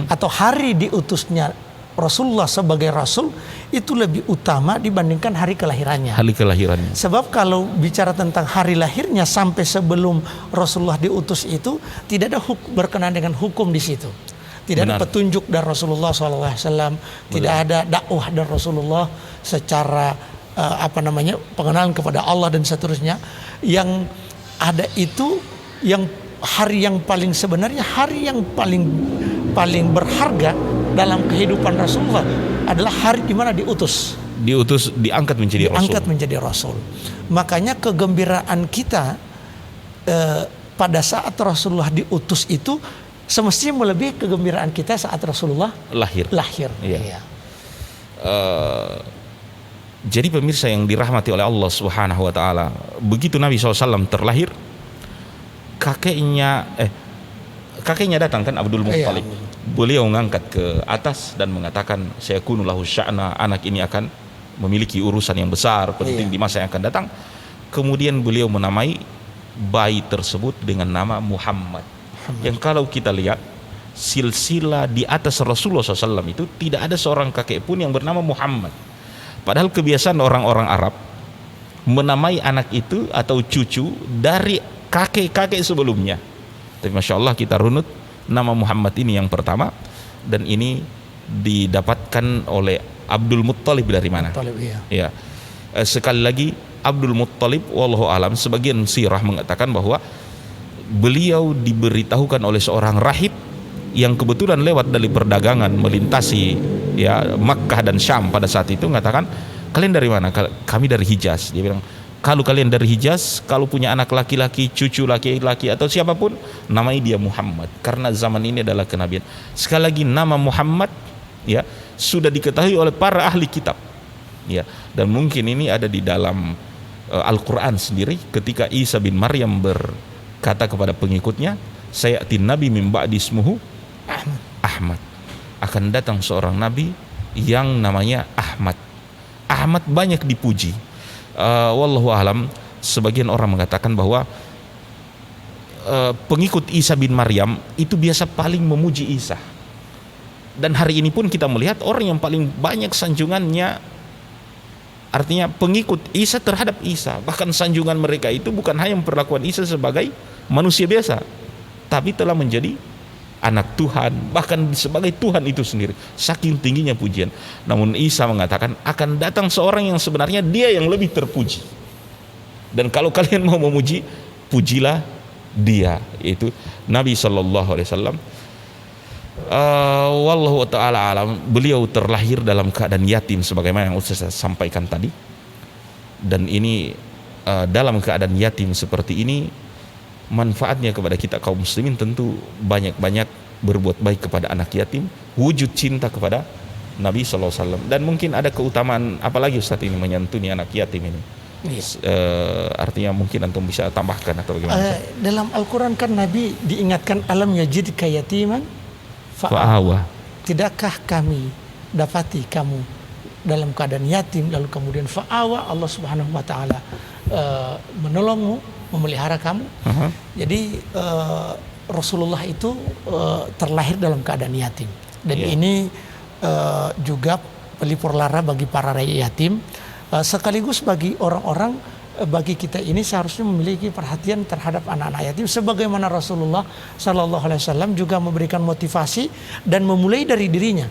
atau hari diutusnya Rasulullah sebagai Rasul itu lebih utama dibandingkan hari kelahirannya. Sebab kalau bicara tentang hari lahirnya sampai sebelum Rasulullah diutus itu tidak ada berkenaan dengan hukum di situ. Tidak ada petunjuk dari Rasulullah SAW, tidak ada dakwah dari Rasulullah secara pengenalan kepada Allah dan seterusnya. Yang ada itu yang hari yang paling sebenarnya, hari yang paling berharga dalam kehidupan Rasulullah adalah hari di mana diangkat menjadi Rasul. Makanya kegembiraan kita pada saat Rasulullah diutus itu semestinya melebihi kegembiraan kita saat Rasulullah lahir. Jadi pemirsa yang dirahmati oleh Allah Subhanahu wa taala, begitu Nabi SAW terlahir, kakeknya datang kan, Abdul Muttalib. beliau mengangkat ke atas dan mengatakan sayakunu lahu sya'na, anak ini akan memiliki urusan yang besar, penting di masa yang akan datang. Kemudian beliau menamai bayi tersebut dengan nama Muhammad. Yang kalau kita lihat silsilah di atas Rasulullah SAW itu tidak ada seorang kakek pun yang bernama Muhammad. Padahal kebiasaan orang-orang Arab menamai anak itu atau cucu dari kakek-kakek sebelumnya. Tapi Masya Allah kita runut nama Muhammad ini yang pertama, dan ini didapatkan oleh Abdul Muttalib dari mana? Muttalib, iya. Ya. Sekali lagi Abdul Muttalib wallahu alam, sebagian sirah mengatakan bahwa beliau diberitahukan oleh seorang rahib yang kebetulan lewat dari perdagangan melintasi ya Makkah dan Syam pada saat itu, mengatakan, kalian dari mana? Kami dari Hijaz. Dia bilang, kalau kalian dari Hijaz, kalau punya anak laki-laki, cucu laki-laki atau siapapun, namai dia Muhammad, karena zaman ini adalah kenabian. Sekali lagi nama Muhammad ya sudah diketahui oleh para ahli kitab ya, dan mungkin ini ada di dalam Al-Quran sendiri ketika Isa bin Maryam berkata kepada pengikutnya, sayatin nabi min ba'di ismuhu Ahmad, akan datang seorang nabi yang namanya Ahmad. Ahmad banyak dipuji. Wallahu alam, sebagian orang mengatakan bahwa pengikut Isa bin Maryam itu biasa paling memuji Isa. Dan hari ini pun kita melihat orang yang paling banyak sanjungannya, artinya pengikut Isa terhadap Isa. Bahkan sanjungan mereka itu bukan hanya memperlakukan Isa sebagai manusia biasa, tapi telah menjadi anak Tuhan, bahkan sebagai Tuhan itu sendiri. Saking tingginya pujian. Namun Isa mengatakan akan datang seorang yang sebenarnya dia yang lebih terpuji. Dan kalau kalian mau memuji, pujilah dia, yaitu Nabi SAW. Wallahu ta'ala alam. Beliau terlahir dalam keadaan yatim sebagaimana yang saya sampaikan tadi. Dan ini dalam keadaan yatim seperti ini, manfaatnya kepada kita kaum muslimin tentu banyak-banyak berbuat baik kepada anak yatim, wujud cinta kepada Nabi SAW. Dan mungkin ada keutamaan apalagi Ustaz ini menyantuni anak yatim ini. Artinya mungkin antum bisa tambahkan atau bagaimana? Dalam Al-Quran kan Nabi diingatkan, alam yajidka yatiman fa'awa. Tidakkah kami dapati kamu dalam keadaan yatim lalu kemudian fa'awa, Allah Subhanahu wa taala menolongmu, memelihara kamu. Jadi Rasulullah itu terlahir dalam keadaan yatim, dan ini juga pelipur lara bagi para rakyat yatim, sekaligus bagi orang-orang, bagi kita ini seharusnya memiliki perhatian terhadap anak-anak yatim, sebagaimana Rasulullah Sallallahu Alaihi Wasallam juga memberikan motivasi dan memulai dari dirinya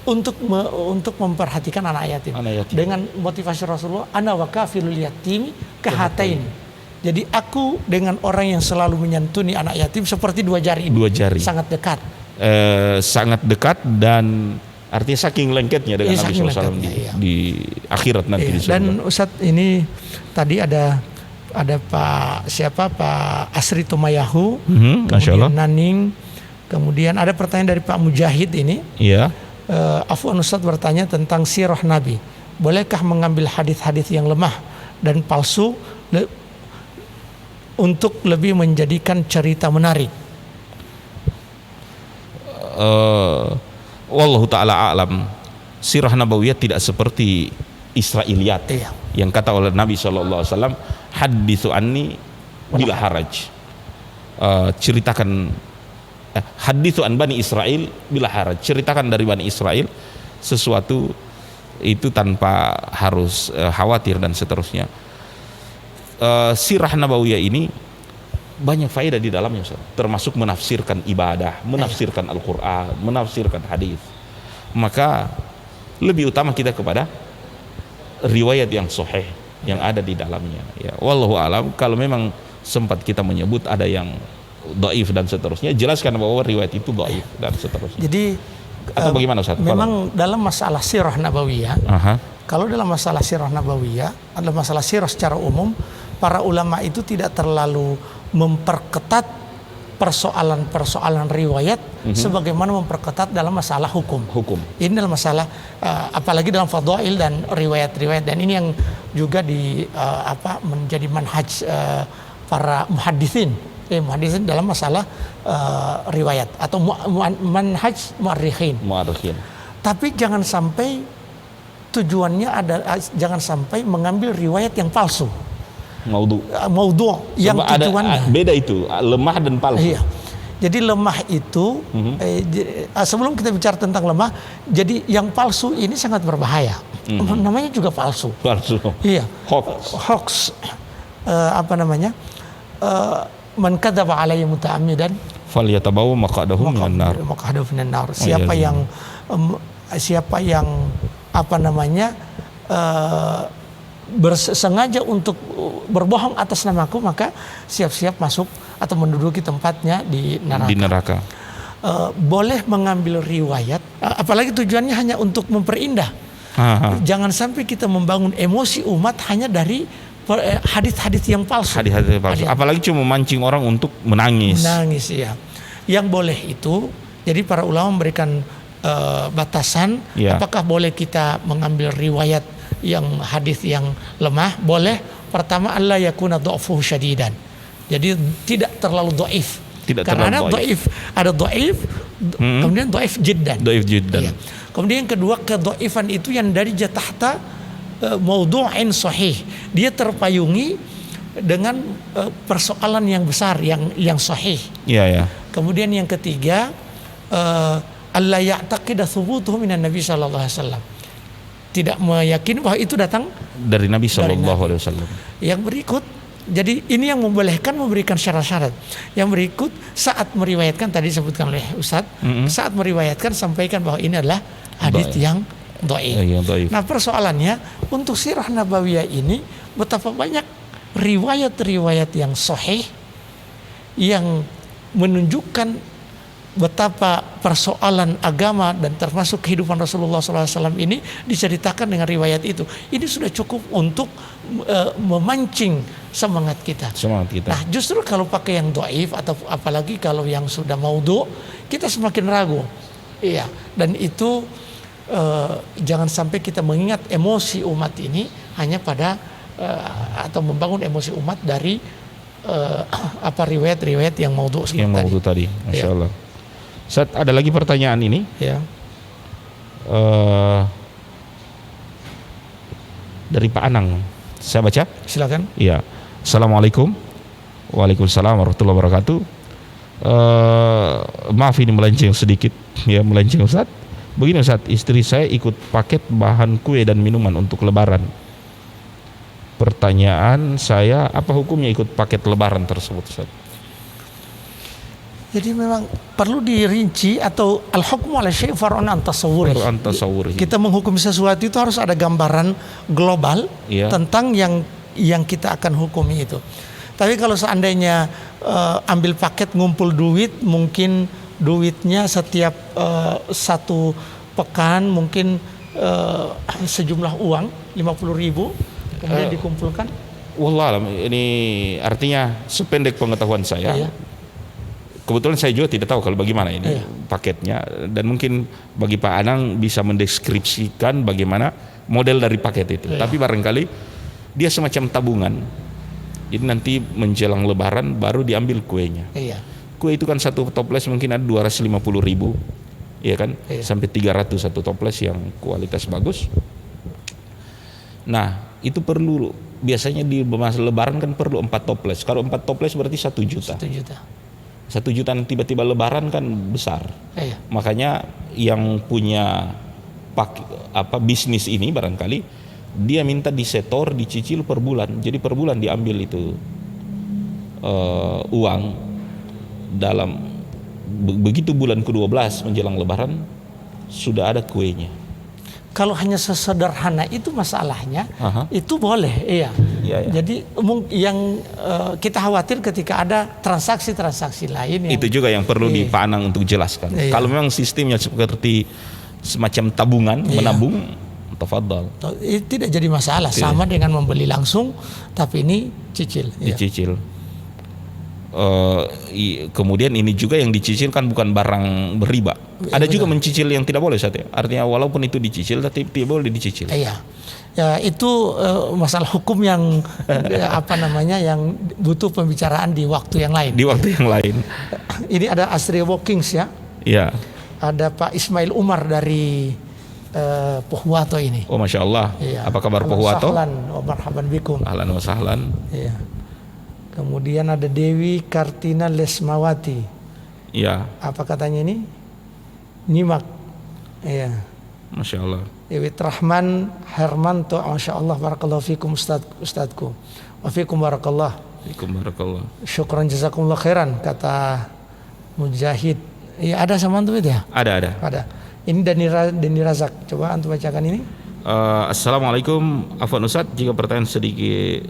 untuk memperhatikan anak yatim. Dengan motivasi Rasulullah, ana wa kafilul yatimi kahataini. Jadi aku dengan orang yang selalu menyantuni anak yatim seperti dua jari. Sangat dekat. Sangat dekat, dan artinya saking lengketnya dengan Nabi SAW di akhirat nanti. Dan Ustadz, ini tadi ada Pak Asri Tomayahu, kemudian Naning, kemudian ada pertanyaan dari Pak Mujahid ini. Iya. Afwan Ustadz bertanya tentang sirah Nabi. Bolehkah mengambil hadis-hadis yang lemah dan palsu untuk lebih menjadikan cerita menarik? Wallahu ta'ala a'lam. Sirah Nabawiyah tidak seperti Israiliyat yang kata oleh Nabi SAW, hadithu anni bila haraj. Ceritakan, hadithu an Bani Israel bila haraj, ceritakan dari Bani Israel sesuatu itu tanpa harus khawatir dan seterusnya. Sirah Nabawiyah ini banyak faedah di dalamnya, termasuk menafsirkan ibadah, menafsirkan Al-Quran, menafsirkan hadis. Maka lebih utama kita kepada riwayat yang sahih yang ada di dalamnya. Ya, wallahu alam. Kalau memang sempat kita menyebut ada yang dhaif dan seterusnya, jelaskan bahwa riwayat itu dhaif dan seterusnya. Jadi atau bagaimana Ustaz? Memang dalam masalah sirah Nabawiyah, kalau dalam masalah sirah Nabawiyah, adalah masalah sirah secara umum, para ulama itu tidak terlalu memperketat persoalan-persoalan riwayat sebagaimana memperketat dalam masalah hukum. Ini dalam masalah apalagi dalam fadhail dan riwayat-riwayat, dan ini yang juga menjadi manhaj para muhaditsin muhaddisin dalam masalah riwayat atau manhaj mu'arrikhin. Tapi jangan sampai tujuannya jangan sampai mengambil riwayat yang palsu. Maudhu yang tujuannya. Beda itu, lemah dan palsu. Iya. Jadi lemah itu, sebelum kita bicara tentang lemah, jadi yang palsu ini sangat berbahaya. Namanya juga palsu. Iya. Hoax. Man kadzaba alayya muta'ammidan falyatabawa maq'adahu minan nar. Siapa yang bersengaja untuk berbohong atas namaku, maka siap-siap masuk atau menduduki tempatnya di neraka. Boleh mengambil riwayat, apalagi tujuannya hanya untuk memperindah. Jangan sampai kita membangun emosi umat hanya dari hadis-hadis yang palsu. Apalagi cuma memancing orang untuk menangis. Ya. Yang boleh itu, jadi para ulama memberikan batasan, apakah boleh kita mengambil riwayat yang hadis yang lemah? Boleh. Pertama, Allah yakuna dha'fuhu syadidan. Jadi tidak terlalu dhaif. Karena dhaif ada dhaif, kemudian dhaif jiddan. Iya. Kemudian yang kedua, kedhaifan itu yang dari tahta maudhu'in sahih. Dia terpayungi dengan persoalan yang besar yang sahih. Iya. Kemudian yang ketiga, Allah ya'taqida thubutuhu minan Nabi sallallahu alaihi wasallam. Tidak meyakini bahwa itu datang dari Nabi sallallahu alaihi wasallam. Yang berikut, jadi ini yang membolehkan memberikan syarat-syarat. Yang berikut, saat meriwayatkan, tadi disebutkan oleh Ustadz, saat meriwayatkan sampaikan bahwa ini adalah hadits yang dhaif. Nah, persoalannya untuk sirah nabawiyah ini betapa banyak riwayat-riwayat yang sahih yang menunjukkan betapa persoalan agama dan termasuk kehidupan Rasulullah SAW ini diceritakan dengan riwayat itu. Ini sudah cukup untuk memancing semangat kita. Nah, justru kalau pakai yang dhaif atau apalagi kalau yang sudah maudhu, kita semakin ragu. Iya, dan itu jangan sampai kita mengingat emosi umat ini hanya pada atau membangun emosi umat dari riwayat-riwayat yang maudhu tadi. Masya Allah. Ustaz, ada lagi pertanyaan ini. Ya. Dari Pak Anang. Saya baca. Silakan. Iya. Assalamualaikum. Waalaikumsalam warahmatullahi wabarakatuh. Maaf ini melenceng sedikit. Ya, melenceng Ustaz. Begini Ustaz, istri saya ikut paket bahan kue dan minuman untuk lebaran. Pertanyaan saya, apa hukumnya ikut paket lebaran tersebut Ustaz? Jadi memang perlu dirinci, atau al-hukmu ala syai' far'un an tasawwuri. Kita menghukumi sesuatu itu harus ada gambaran global tentang yang kita akan hukumi itu. Tapi kalau seandainya ambil paket ngumpul duit, mungkin duitnya setiap satu pekan mungkin sejumlah uang 50.000 kemudian dikumpulkan. Wallahualam, ini artinya sependek pengetahuan saya. Kebetulan saya juga tidak tahu kalau bagaimana ini paketnya, dan mungkin bagi Pak Anang bisa mendeskripsikan bagaimana model dari paket itu. Tapi barangkali dia semacam tabungan. Jadi nanti menjelang lebaran baru diambil kuenya. Kue itu kan satu toples mungkin ada 250.000, ya kan? Sampai 300 satu toples yang kualitas bagus. Nah, itu perlu biasanya di masa lebaran kan perlu 4 toples. Kalau 4 toples berarti 1 juta. 1 juta tiba-tiba lebaran kan besar. Makanya yang punya bisnis ini barangkali dia minta disetor, dicicil per bulan. Jadi per bulan diambil itu uang. Dalam begitu bulan ke-12 menjelang lebaran sudah ada kuenya. Kalau hanya sesederhana itu masalahnya, itu boleh, Jadi yang kita khawatir ketika ada transaksi-transaksi lain. Itu juga yang perlu di Pak Anang untuk jelaskan. Kalau memang sistemnya seperti semacam tabungan, menabung, tafadhal. Tidak jadi masalah, sama dengan membeli langsung, tapi ini cicil. Dicicil. kemudian ini juga yang dicicilkan bukan barang berriba. Ada juga mencicil yang tidak boleh, Ustaz ya. Artinya walaupun itu dicicil tapi tidak boleh dicicil. Iya. Ya itu masalah hukum yang yang butuh pembicaraan di waktu yang lain. Di waktu yang lain. Ini ada Asri Walkings ya. Iya. Ada Pak Ismail Umar dari Pohuwato ini. Oh, Masya Allah. Iya. Apa kabar Pohuwato? Sahlan wa marhaban bikum. Ahlan wa sahlan. Iya. Kemudian ada Dewi Kartina Lesmawati. Iya. Apa katanya ini? Nyimak. Iya. Masya Allah. Dewi Rahman Hermanto. Masya Allah. Barakallahu fikum ustadku. Wa fikum barakallah. Fikum barakallah. Syukran jazakumullah khairan, kata Mujahid. Iya, ada sama antum itu ya? Ada. Ini Deni Razak. Coba antum bacakan ini. Assalamualaikum Afwan Ustadz, jika pertanyaan sedikit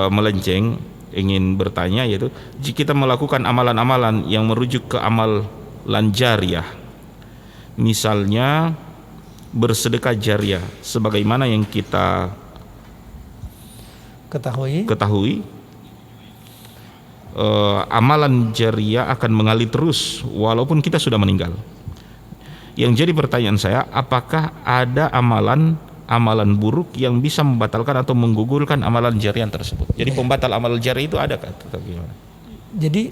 melenceng, ingin bertanya, yaitu jika kita melakukan amalan-amalan yang merujuk ke amalan jariyah, misalnya bersedekah jariyah, sebagaimana yang kita ketahui, amalan jariyah akan mengalir terus walaupun kita sudah meninggal. Yang jadi pertanyaan saya, apakah ada amalan buruk yang bisa membatalkan atau menggugurkan amalan jariyah tersebut? Jadi pembatal amalan jariyah itu ada kah? Atau gimana? Jadi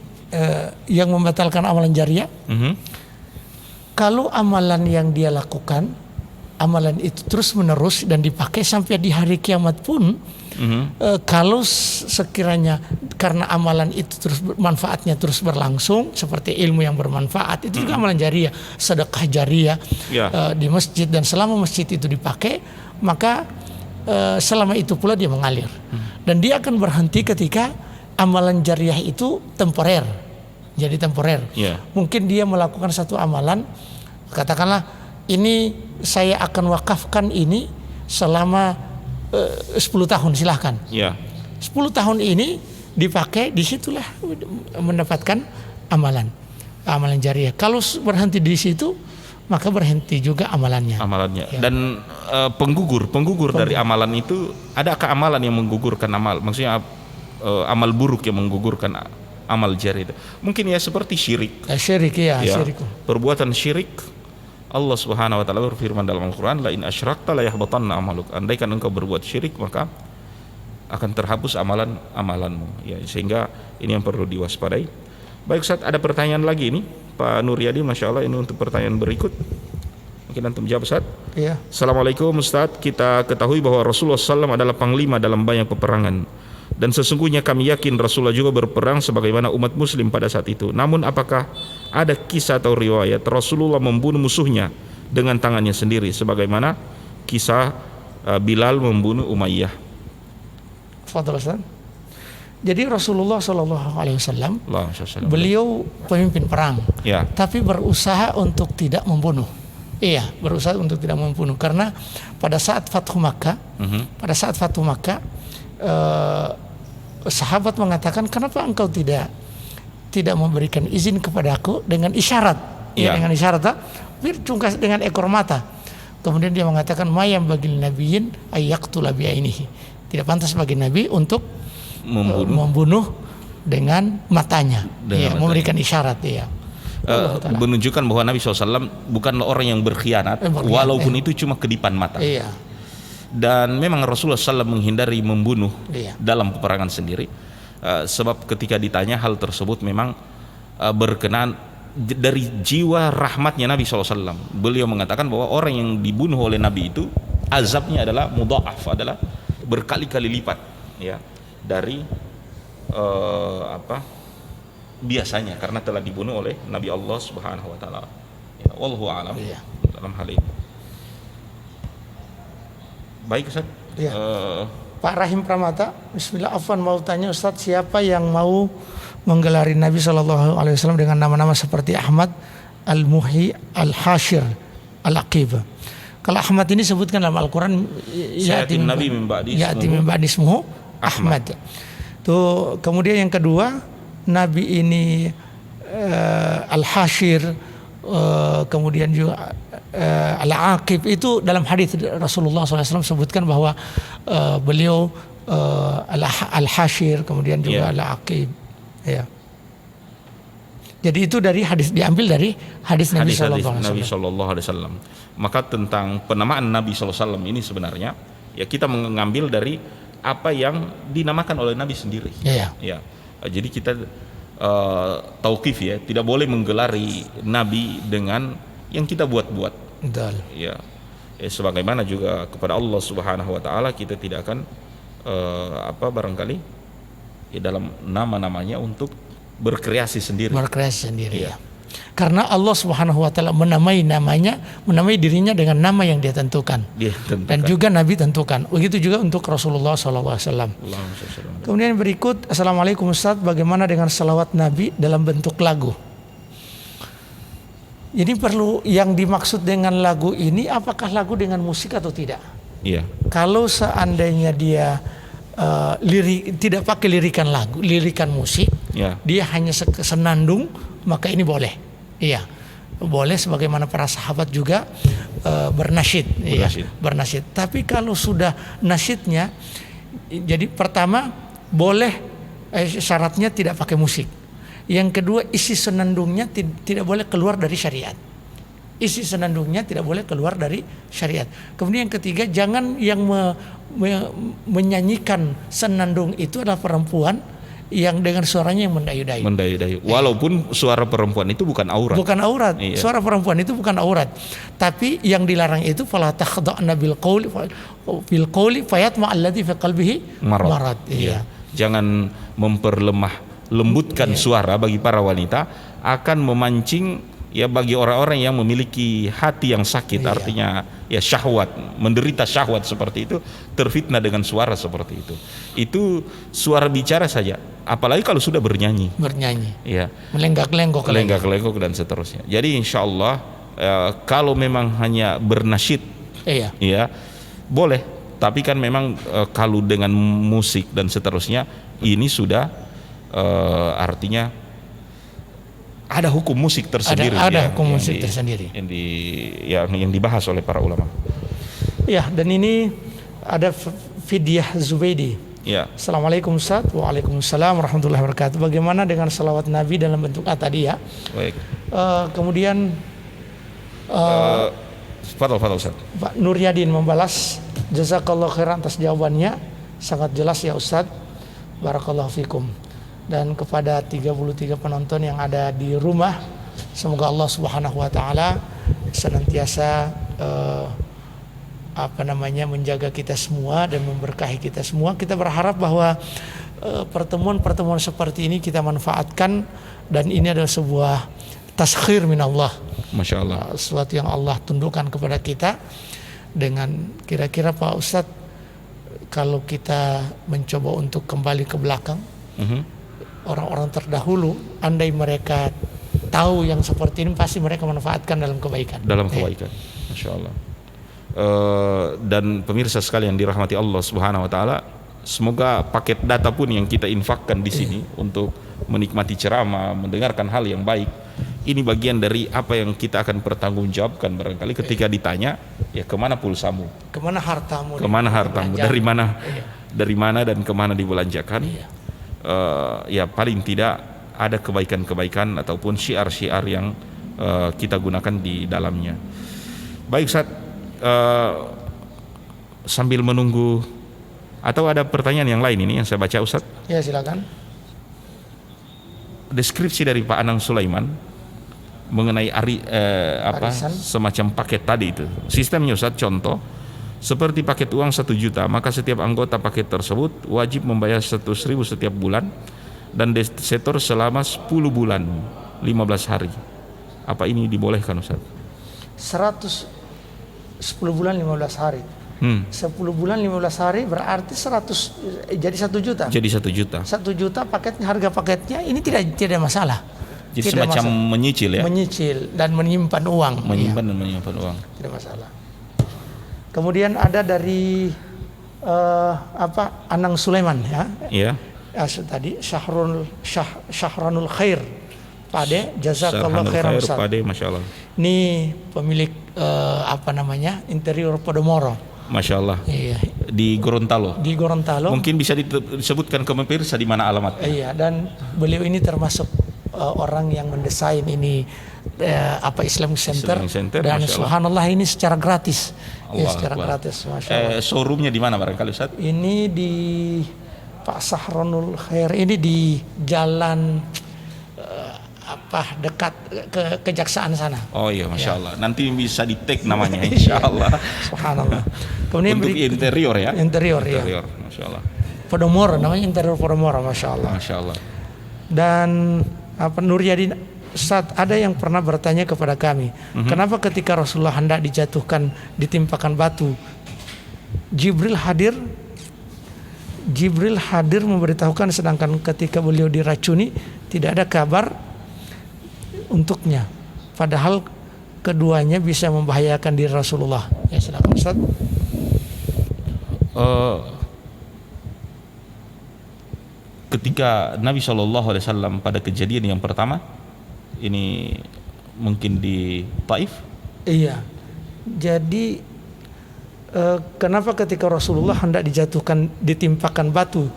yang membatalkan amalan jariyah, kalau amalan yang dia lakukan, amalan itu terus menerus dan dipakai sampai di hari kiamat pun, kalau sekiranya karena amalan itu terus manfaatnya terus berlangsung, seperti ilmu yang bermanfaat, itu juga amalan jariyah, sedekah jariyah di masjid, dan selama masjid itu dipakai, maka selama itu pula dia mengalir, dan dia akan berhenti ketika amalan jariyah itu temporer, jadi temporer. Mungkin dia melakukan satu amalan, katakanlah ini saya akan wakafkan ini selama 10 tahun, silahkan. 10 tahun ini dipakai, disitulah mendapatkan amalan jariyah. Kalau berhenti di situ, maka berhenti juga amalannya. Ya. Dan penggugur dari amalan itu, adakah amalan yang menggugurkan amal? Maksudnya amal buruk yang menggugurkan amal jariyah itu? Mungkin ya seperti syirik. Syirik. Perbuatan syirik. Allah Subhanahu wa taala berfirman dalam Al-Qur'an, la in asyrakta la yahbatanna amaluk. Andaikan engkau berbuat syirik, maka akan terhapus amalanmu. Ya, sehingga ini yang perlu diwaspadai. Baik Ustaz, ada pertanyaan lagi ini Pak Nuryadi, Masya Allah, ini untuk pertanyaan berikut. Mungkin antum jawab Ustaz. Iya. Assalamualaikum Ustaz, kita ketahui bahwa Rasulullah SAW adalah panglima dalam banyak peperangan, dan sesungguhnya kami yakin Rasulullah juga berperang sebagaimana umat muslim pada saat itu. Namun apakah ada kisah atau riwayat Rasulullah membunuh musuhnya dengan tangannya sendiri, sebagaimana kisah Bilal membunuh Umayyah? Fadhal Ustaz. Jadi Rasulullah SAW beliau pemimpin perang, tapi berusaha untuk tidak membunuh. Berusaha untuk tidak membunuh, karena pada saat Fathu Makkah, sahabat mengatakan, kenapa engkau tidak memberikan izin kepadaku dengan isyarat, dengan isyarat, cungkas dengan ekor mata. Kemudian dia mengatakan, mayam bagil nabiyyin ayyaqtula bi'ainihi, tidak pantas bagi nabi untuk membunuh dengan matanya, memberikan isyarat. Menunjukkan bahwa Nabi SAW bukanlah orang yang berkhianat, walaupun itu cuma kedipan mata. Dan memang Rasulullah SAW menghindari membunuh dalam peperangan sendiri, sebab ketika ditanya hal tersebut memang berkenaan dari jiwa rahmatnya Nabi SAW. Beliau mengatakan bahwa orang yang dibunuh oleh Nabi itu azabnya adalah mudha'af, adalah berkali-kali lipat dari biasanya, karena telah dibunuh oleh Nabi Allah Subhanahu wa taala. Wallahu a'lam dalam hal ini. Baik Ustaz. Pak Rahim Pramata, bismillah, afwan mau tanya Ustaz, siapa yang mau menggelari Nabi SAW dengan nama-nama seperti Ahmad, Al-Muhi, Al-Hashir, Al-Aqib? Kalau Ahmad ini sebutkan dalam Al-Quran, ya'ti min ba'di ismuhu Ahmad. Tuh, kemudian yang kedua, Nabi ini Al-Hashir, kemudian juga Al-Aqib, itu dalam hadis Rasulullah SAW sebutkan bahwa beliau Al-Hashir, kemudian juga Al-Aqib. Jadi itu dari hadis, diambil dari hadis Nabi Sallallahu Alaihi Nabi Wasallam. Sallallahu Alaihi Wasallam. Maka tentang penamaan Nabi Sallallahu Alaihi Wasallam ini sebenarnya ya kita mengambil dari apa yang dinamakan oleh Nabi sendiri. Iya. Ya. Jadi kita tauqif ya, tidak boleh menggelari Nabi dengan yang kita buat-buat. Betul. Ya. Sebagaimana juga kepada Allah Subhanahu wa taala kita tidak akan barangkali ya dalam nama-namanya untuk berkreasi sendiri. Berkreasi sendiri. Iya. Ya. Karena Allah Subhanahu wa taala menamai dirinya dengan nama yang dia tentukan. Dia tentukan. Dan juga Nabi tentukan. Begitu juga untuk Rasulullah SAW. Kemudian berikut, Assalamualaikum Ustaz, bagaimana dengan salawat Nabi dalam bentuk lagu? Ini perlu, yang dimaksud dengan lagu ini apakah lagu dengan musik atau tidak? Iya. Kalau seandainya dia tidak pakai lirikan musik, Ya. dia hanya senandung, maka ini boleh. Iya, boleh, sebagaimana para sahabat juga bernasyid. Iya, bernasyid. Tapi kalau sudah nasyidnya, jadi pertama boleh, syaratnya tidak pakai musik. Yang kedua, isi senandungnya tidak boleh keluar dari syariat. Isi senandungnya tidak boleh keluar dari syariat. Kemudian yang ketiga, jangan yang menyanyikan senandung itu adalah perempuan yang dengan suaranya yang mendayu-dayu. Walaupun suara perempuan itu bukan aurat. Bukan aurat. Iya. Suara perempuan itu bukan aurat. Tapi yang dilarang itu fala takhda'na bil qawli fayatma alladhi fi qalbihi marad. Iya. Jangan lembutkan suara bagi para wanita, akan memancing ya bagi orang-orang yang memiliki hati yang sakit, artinya ya syahwat, menderita syahwat seperti itu, terfitnah dengan suara seperti itu. Itu suara bicara saja, apalagi kalau sudah bernyanyi. Ya. Melenggak-lenggok dan seterusnya. Jadi insya Allah kalau memang hanya bernasyid, ya boleh. Tapi kan memang kalau dengan musik dan seterusnya, ini sudah artinya ada hukum musik tersendiri. Ada hukum musik tersendiri yang dibahas oleh para ulama. Ya, dan ini ada Fidyah Zubaidi. Ya. Assalamualaikum Ustaz. Waalaikumsalam warahmatullahi wabarakatuh. Bagaimana dengan salawat Nabi dalam bentuk tadi ya? Baik. Kemudian Fadal Ustaz. Pak Nuryadin membalas, jazakallahu khairan atas jawabannya, sangat jelas ya Ustaz. Barakallahu fikum. Dan kepada 33 penonton yang ada di rumah, semoga Allah Subhanahu wa taala senantiasa menjaga kita semua dan memberkahi kita semua. Kita berharap bahwa pertemuan-pertemuan seperti ini kita manfaatkan, dan ini adalah sebuah taskhir min Allah. Masya Allah. Sesuatu yang Allah tundukkan kepada kita. Dengan kira-kira Pak Ustadz, kalau kita mencoba untuk kembali ke belakang, orang-orang terdahulu, andai mereka tahu yang seperti ini, pasti mereka manfaatkan dalam kebaikan. Masya Allah. Dan pemirsa sekalian dirahmati Allah Subhanahu Wa Taala, semoga paket data pun yang kita infakkan di sini untuk menikmati ceramah, mendengarkan hal yang baik, ini bagian dari apa yang kita akan pertanggungjawabkan barangkali ketika ditanya, ya kemana pulsamu, kemana hartamu, dari mana dan kemana dibelanjakan. Ya paling tidak ada kebaikan-kebaikan ataupun syiar-syiar yang kita gunakan di dalamnya. Baik Ustaz, sambil menunggu, atau ada pertanyaan yang lain ini yang saya baca Ustaz? Ya silakan. Deskripsi dari Pak Anang Sulaiman mengenai semacam paket tadi itu. Sistemnya Ustaz, contoh seperti paket uang 1 juta, maka setiap anggota paket tersebut wajib membayar 100.000 setiap bulan dan desetor selama 10 bulan 15 hari. Apa ini dibolehkan Ustaz? 10 bulan 15 hari. 10 bulan 15 hari berarti 100, jadi 1 juta. Jadi 1 juta. 1 juta paketnya, harga paketnya ini tidak masalah. Jadi semacam menyicil ya. Menyicil dan menyimpan uang. Dan menyimpan uang. Tidak masalah. Kemudian ada dari Anang Sulaiman ya. Iya. Tadi Syahranul Khair. Pade, jazakallahu khairan Ustaz. Pade, Masya Allah. Ini pemilik interior Podomoro. Masya Allah. Iya. Di Gorontalo. Mungkin bisa disebutkan ke pemirsa di mana alamatnya. Iya, dan beliau ini termasuk orang yang mendesain ini Islamic Center, Islamic Center, dan Masya Allah. subhanallah ini secara gratis. Ya, Allah secara Akbar. gratis, Masya Allah. Showroomnya di mana barangkali Ustaz? Ini di Pak Sahronul Khair, ini di jalan dekat ke Kejaksaan sana. Oh iya, Masya Allah. Nanti bisa di tag namanya, Insya Allah. Subhanallah. Kemudian Untuk interior ya? Interior, ya. Interior, Masya Allah. Podomoro, namanya interior Podomoro, Masya Allah. Masya Allah. Dan Nur Yadin, saat ada yang pernah bertanya kepada kami, kenapa ketika Rasulullah hendak dijatuhkan, ditimpakan batu, Jibril hadir memberitahukan, sedangkan ketika beliau diracuni tidak ada kabar untuknya, padahal keduanya bisa membahayakan diri Rasulullah. Ya, silakan Ustaz. Ketika Nabi SAW pada kejadian yang pertama, ini mungkin di Taif. Iya. Jadi kenapa ketika Rasulullah hendak dijatuhkan, ditimpakan batu,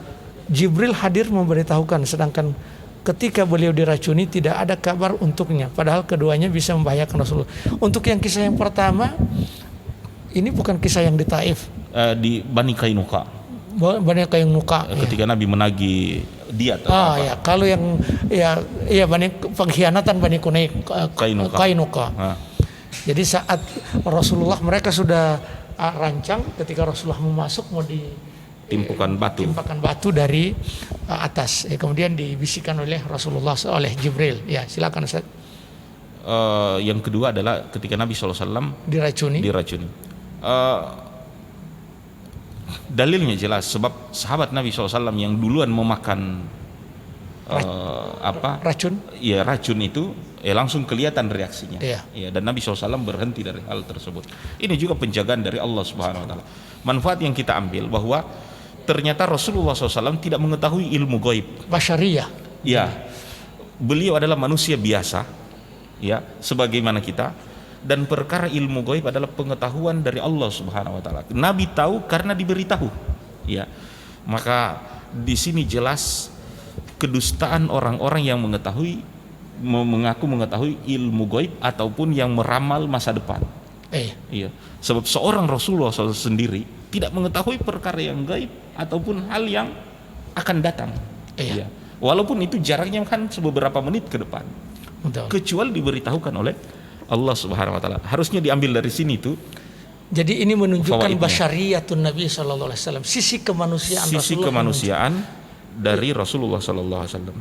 Jibril hadir memberitahukan, sedangkan ketika beliau diracuni tidak ada kabar untuknya, padahal keduanya bisa membahayakan Rasulullah. Untuk yang kisah yang pertama, ini bukan kisah yang di Taif, Di Bani Kainuka. Bani Kainuka. Ketika Nabi menagih diat. Ya, kalau yang pengkhianatan Bani Kainuka. Jadi saat Rasulullah, mereka sudah rancang, ketika Rasulullah mau masuk, mau timpakan batu dari atas. Kemudian dibisikkan oleh Rasulullah, oleh Jibril. Ya, silakan Ustaz. Yang kedua adalah ketika Nabi SAW diracuni. Dalilnya jelas, sebab sahabat Nabi SAW yang duluan memakan racun. Ya, racun itu langsung kelihatan reaksinya. Iya. Ya, dan Nabi SAW berhenti dari hal tersebut. Ini juga penjagaan dari Allah Subhanahu Wa Taala. Manfaat yang kita ambil bahwa ternyata Rasulullah SAW tidak mengetahui ilmu gaib. Basyariyah. Ya, beliau adalah manusia biasa, ya, sebagaimana kita. Dan perkara ilmu gaib adalah pengetahuan dari Allah Subhanahu Wa Taala. Nabi tahu karena diberitahu, ya. Maka di sini jelas kedustaan orang-orang yang mengaku mengetahui ilmu gaib ataupun yang meramal masa depan. Iya. Sebab seorang Rasulullah SAW sendiri tidak mengetahui perkara yang gaib ataupun hal yang akan datang. Iya. Walaupun itu jaraknya kan beberapa menit ke depan. Betul. Kecuali diberitahukan oleh Allah Subhanahu Wa Taala. Harusnya diambil dari sini itu. Jadi ini menunjukkan basyariyatun Nabi sallallahu alaihi wasallam, sisi kemanusiaan dari Rasulullah sallallahu alaihi wasallam.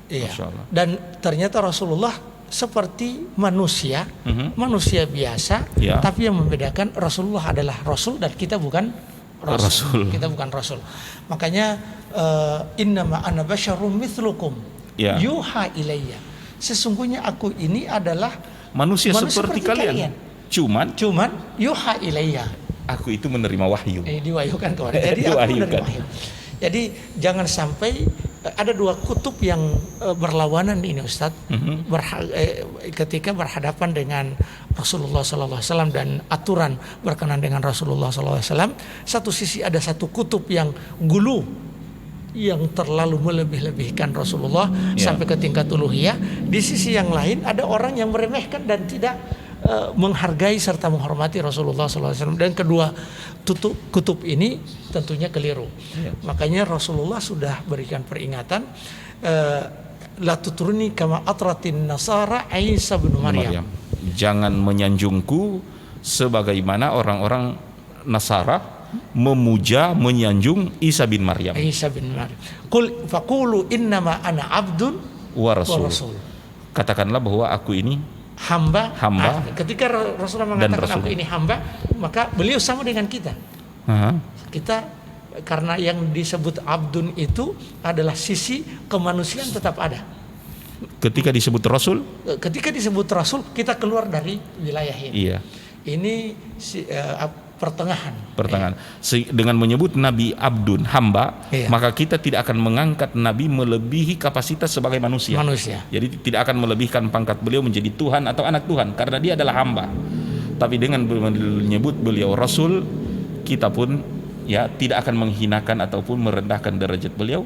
Iya. Dan ternyata Rasulullah seperti manusia, manusia biasa, tapi yang membedakan Rasulullah adalah Rasul dan kita bukan Rasul. Kita bukan Rasul. Makanya innama ana basyarum mithlukum yuha ilayya. Sesungguhnya aku ini adalah manusia seperti kalian. Cuman yuha ilayya. Aku itu menerima wahyu. Diwahyukan kepada. Jadi aku menerima wahyu. Jadi jangan sampai ada dua kutub yang berlawanan ini, Ustadz. Ketika berhadapan dengan Rasulullah SAW dan aturan berkenan dengan Rasulullah SAW, satu sisi ada satu kutub yang gulu, yang terlalu melebih-lebihkan Rasulullah sampai ke tingkat uluhiyah. Di sisi yang lain ada orang yang meremehkan dan tidak menghargai serta menghormati Rasulullah SAW. Dan kedua kutub ini tentunya keliru. Makanya Rasulullah sudah berikan peringatan, la tutruni kama atratin nasara Isa bin Maryam. Jangan menyanjungku sebagaimana orang-orang Nasara memuja, menyanjung Isa bin Maryam. Qul faqulu innama ana abdun wa rasul. Katakanlah bahwa aku ini hamba. Ketika Rasulullah mengatakan aku ini hamba, maka beliau sama dengan kita. Kita, karena yang disebut abdun itu adalah sisi kemanusiaan tetap ada. Ketika disebut Rasul, kita keluar dari wilayah ini. Iya. Ini pertengahan. Dengan menyebut Nabi abdun, hamba, maka kita tidak akan mengangkat Nabi melebihi kapasitas sebagai manusia. Jadi tidak akan melebihkan pangkat beliau menjadi Tuhan atau anak Tuhan, karena dia adalah hamba. Tapi dengan menyebut beliau Rasul, kita pun tidak akan menghinakan ataupun merendahkan derajat beliau,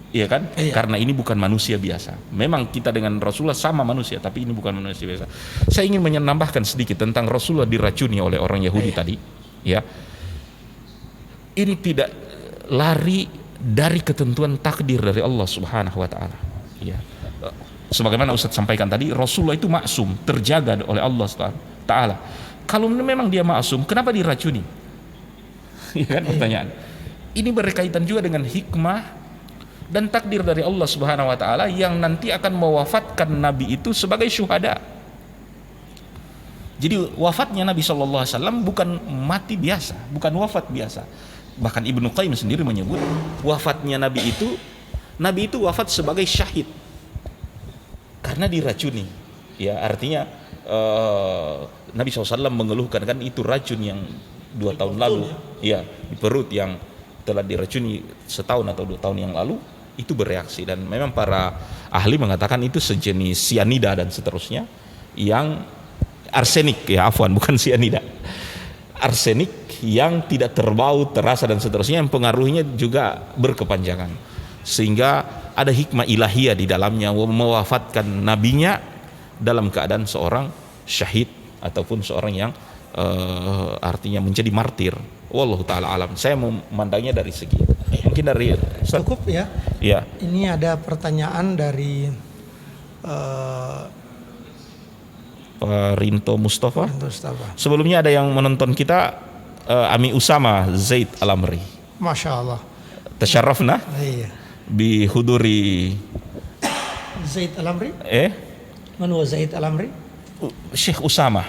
Iya kan? Iya. Karena ini bukan manusia biasa. Memang kita dengan Rasulullah sama manusia, tapi ini bukan manusia biasa. Saya ingin menambahkan sedikit tentang Rasulullah diracuni oleh orang Yahudi tadi. Ya, ini tidak lari dari ketentuan takdir dari Allah Subhanahu Wa Taala. Ya, sebagaimana Ustadz sampaikan tadi, Rasulullah itu maksum, terjaga oleh Allah Taala. Kalau memang dia maksum, kenapa diracuni? Ya kan pertanyaan. Ini berkaitan juga dengan hikmah dan takdir dari Allah Subhanahu wa taala yang nanti akan mewafatkan nabi itu sebagai syuhada. Jadi wafatnya Nabi sallallahu alaihi wasallam bukan mati biasa, bukan wafat biasa. Bahkan Ibnu Qayyim sendiri menyebut wafatnya nabi itu wafat sebagai syahid. Karena diracuni. Ya, artinya Nabi SAW mengeluhkan kan itu racun yang 2 tahun lalu ya di perut yang telah diracuni setahun atau 2 tahun yang lalu itu bereaksi, dan memang para ahli mengatakan itu sejenis sianida dan seterusnya yang arsenik ya, afwan, bukan sianida, arsenik yang tidak terbau, terasa dan seterusnya, yang pengaruhnya juga berkepanjangan, sehingga ada hikmah ilahiyah di dalamnya mewafatkan nabinya dalam keadaan seorang syahid ataupun seorang yang artinya menjadi martir. Wallahu taala alam. Saya memandangnya dari segi mungkin dari Cukup ya. Ya. Ini ada pertanyaan dari Rinto Mustafa. Mustafa. Sebelumnya ada yang menonton kita, Ami Usama Zaid Al-Amri. Masya Allah. Tasyarrafna Iya. bihuduri Zaid Al-Amri. Man huwa Zaid Al-Amri? Syekh Usama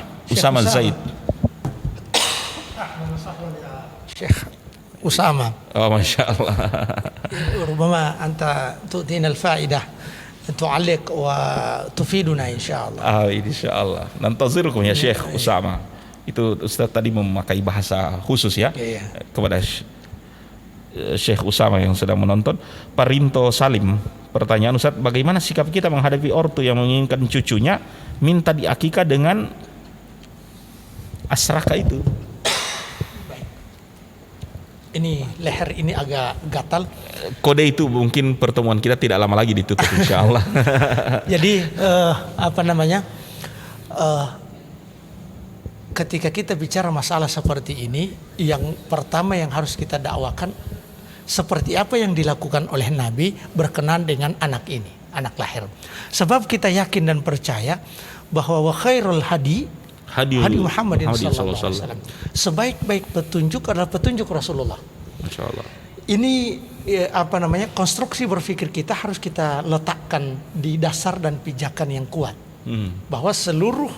Zaid. Syekh Usama. Oh, masya Allah. ربما أنت تؤتينا الفائدة تعلق وتفيدنا إن شاء الله. Insya Allah. Nantazirukum ya Syekh Usama. Itu Ustaz tadi memakai bahasa khusus ya kepada Syekh Usama yang sedang menonton. Parinto Salim, pertanyaan Ustaz, bagaimana sikap kita menghadapi ortu yang menginginkan cucunya minta diakikah dengan asraka itu? Ini leher ini agak gatal. Kode itu mungkin pertemuan kita tidak lama lagi ditutup insya Allah. Jadi ketika kita bicara masalah seperti ini, yang pertama yang harus kita dakwakan seperti apa yang dilakukan oleh Nabi berkenaan dengan anak ini, anak lahir. Sebab kita yakin dan percaya bahwa wa khairul hadi Muhammadin sallallahu alaihi wasallam. Sebaik-baik petunjuk adalah petunjuk Rasulullah. Masya Allah. Ini konstruksi berpikir kita harus kita letakkan di dasar dan pijakan yang kuat. Bahwa seluruh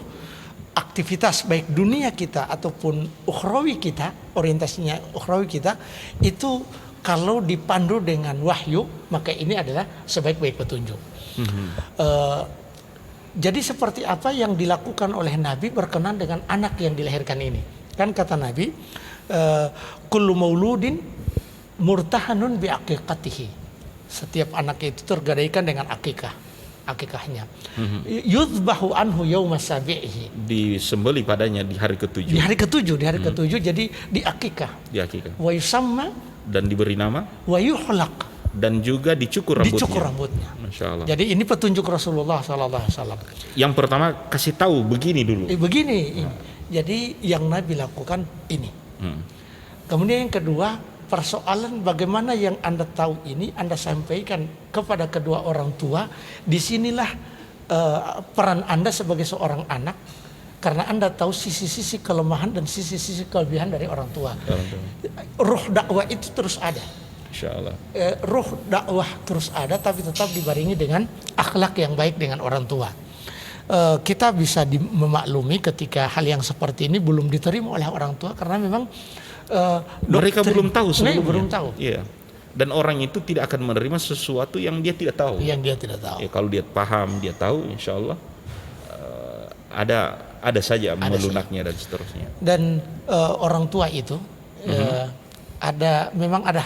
aktivitas baik dunia kita ataupun ukhrawi kita, orientasinya ukhrawi kita itu kalau dipandu dengan wahyu, maka ini adalah sebaik-baik petunjuk. Jadi seperti apa yang dilakukan oleh Nabi berkenaan dengan anak yang dilahirkan ini? Kan kata Nabi, kullu mauludin murtahanun bi aqiqatihi. Setiap anak itu tergadaikan dengan akikahnya. Yudbahu anhu yauma sabihi. Disembeli padanya di hari ketujuh. Di hari ketujuh jadi di akikah. Wa yusamma, dan diberi nama. Wa yuhlaq, dan juga dicukur rambutnya. Masya Allah. Jadi ini petunjuk Rasulullah Sallallahu Alaihi Wasallam. Yang pertama kasih tahu begini dulu. Jadi yang Nabi lakukan ini. Kemudian yang kedua, persoalan bagaimana yang Anda tahu ini Anda sampaikan kepada kedua orang tua. Disinilah peran Anda sebagai seorang anak, karena Anda tahu sisi-sisi kelemahan dan sisi-sisi kelebihan dari orang tua. Ruh dakwah itu terus ada. Insyaallah. Ruh dakwah terus ada, tapi tetap dibarengi dengan akhlak yang baik dengan orang tua. Kita bisa memaklumi ketika hal yang seperti ini belum diterima oleh orang tua karena memang mereka belum tahu sebelumnya. Belum tahu. Iya. Dan orang itu tidak akan menerima sesuatu yang dia tidak tahu. Yang dia tidak tahu. Ya, kalau dia paham, dia tahu, insyaallah ada saja melunaknya dan seterusnya. Dan orang tua itu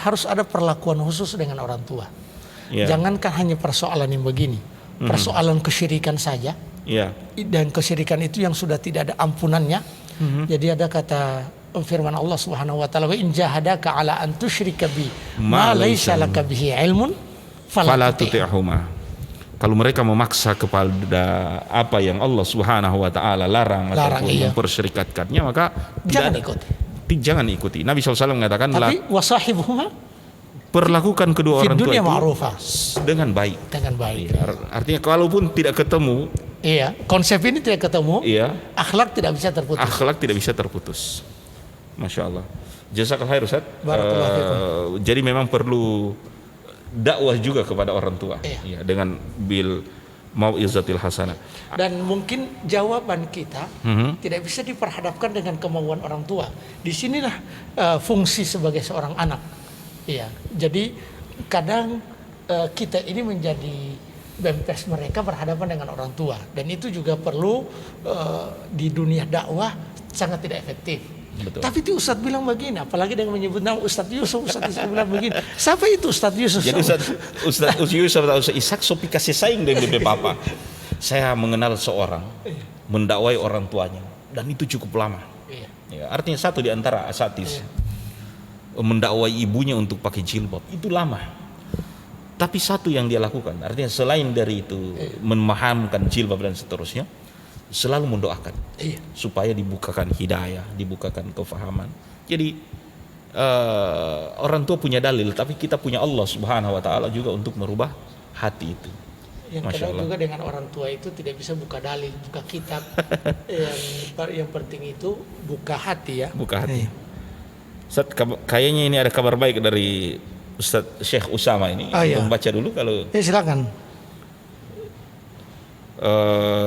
harus ada perlakuan khusus dengan orang tua. Jangankan hanya persoalan yang begini, persoalan kesyirikan saja. Dan kesyirikan itu yang sudah tidak ada ampunannya. Jadi ada kata firman Allah Subhanahu wa taala, "Wa in jahadaka ala an tusyrika bi ma laysa laka bihi ilmun fala tuti'huma. Kalau mereka memaksa kepada apa yang Allah Subhanahu wa taala larang ataupun mempersyirikatkannya, maka jangan ikuti. Nabi SAW mengatakan, tapi wasahibuhuma, perlakukan kedua orang tua itu ma'rufa, dengan baik. Ya, artinya kalaupun tidak ketemu, konsep ini tidak ketemu, akhlak tidak bisa terputus. Akhlak tidak bisa terputus. Masya Allah. Jazakallahu khair Ustaz. Jadi memang perlu dakwah juga kepada orang tua, dengan bil mau'izatil hasanah. Dan mungkin jawaban kita tidak bisa diperhadapkan dengan kemauan orang tua. Disinilah fungsi sebagai seorang anak. Jadi kadang kita ini menjadi bempes mereka berhadapan dengan orang tua, dan itu juga perlu di dunia dakwah sangat tidak efektif. Betul. Tapi itu Ustadz bilang begini, apalagi dengan menyebut nama Ustadz Yusuf bilang begini. Siapa itu Ustadz Yusuf? Jadi Ustadz Yusuf atau Ustadz Ishak sopi kasih saing dengan papa. Saya mengenal seorang mendakwai orang tuanya, dan itu cukup lama. Artinya satu di antara asatis mendakwai ibunya untuk pakai jilbab itu lama. Tapi satu yang dia lakukan, artinya selain dari itu memahamkan jilbab dan seterusnya, selalu mendoakan supaya dibukakan hidayah, dibukakan kefahaman. Jadi orang tua punya dalil, tapi kita punya Allah Subhanahu wa taala juga untuk merubah hati itu. Yang kedua juga dengan orang tua itu tidak bisa buka dalil, buka kitab. yang penting itu buka hati ya. Buka hati. Ustaz, kayaknya ini ada kabar baik dari Ustaz Syekh Usama ini. Membaca dulu kalau. Silakan.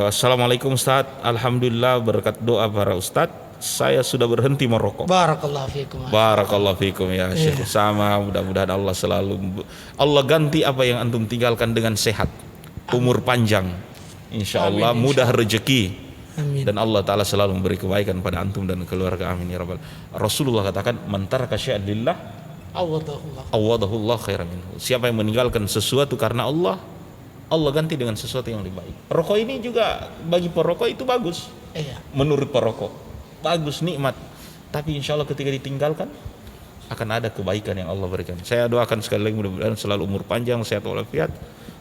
Assalamualaikum Ustaz. Alhamdulillah berkat doa para Ustaz, saya sudah berhenti merokok. Barakallahu fiikum. Barakallahu fiikum ya Syekh Usama. Mudah-mudahan Allah ganti apa yang antum tinggalkan dengan sehat, umur panjang, insya Allah, mudah rezeki, dan Allah Ta'ala selalu memberi kebaikan pada antum dan keluarga. Amin ya Rabbal. Rasulullah katakan, man taraka syai'an lillah awadahullah khairan minhu. Siapa yang meninggalkan sesuatu karena Allah, Allah ganti dengan sesuatu yang lebih baik. Rokok ini juga bagi perokok itu bagus. Menurut perokok bagus, nikmat. Tapi insya Allah ketika ditinggalkan akan ada kebaikan yang Allah berikan. Saya doakan sekali lagi mudah-mudahan selalu umur panjang, sehat walafiat,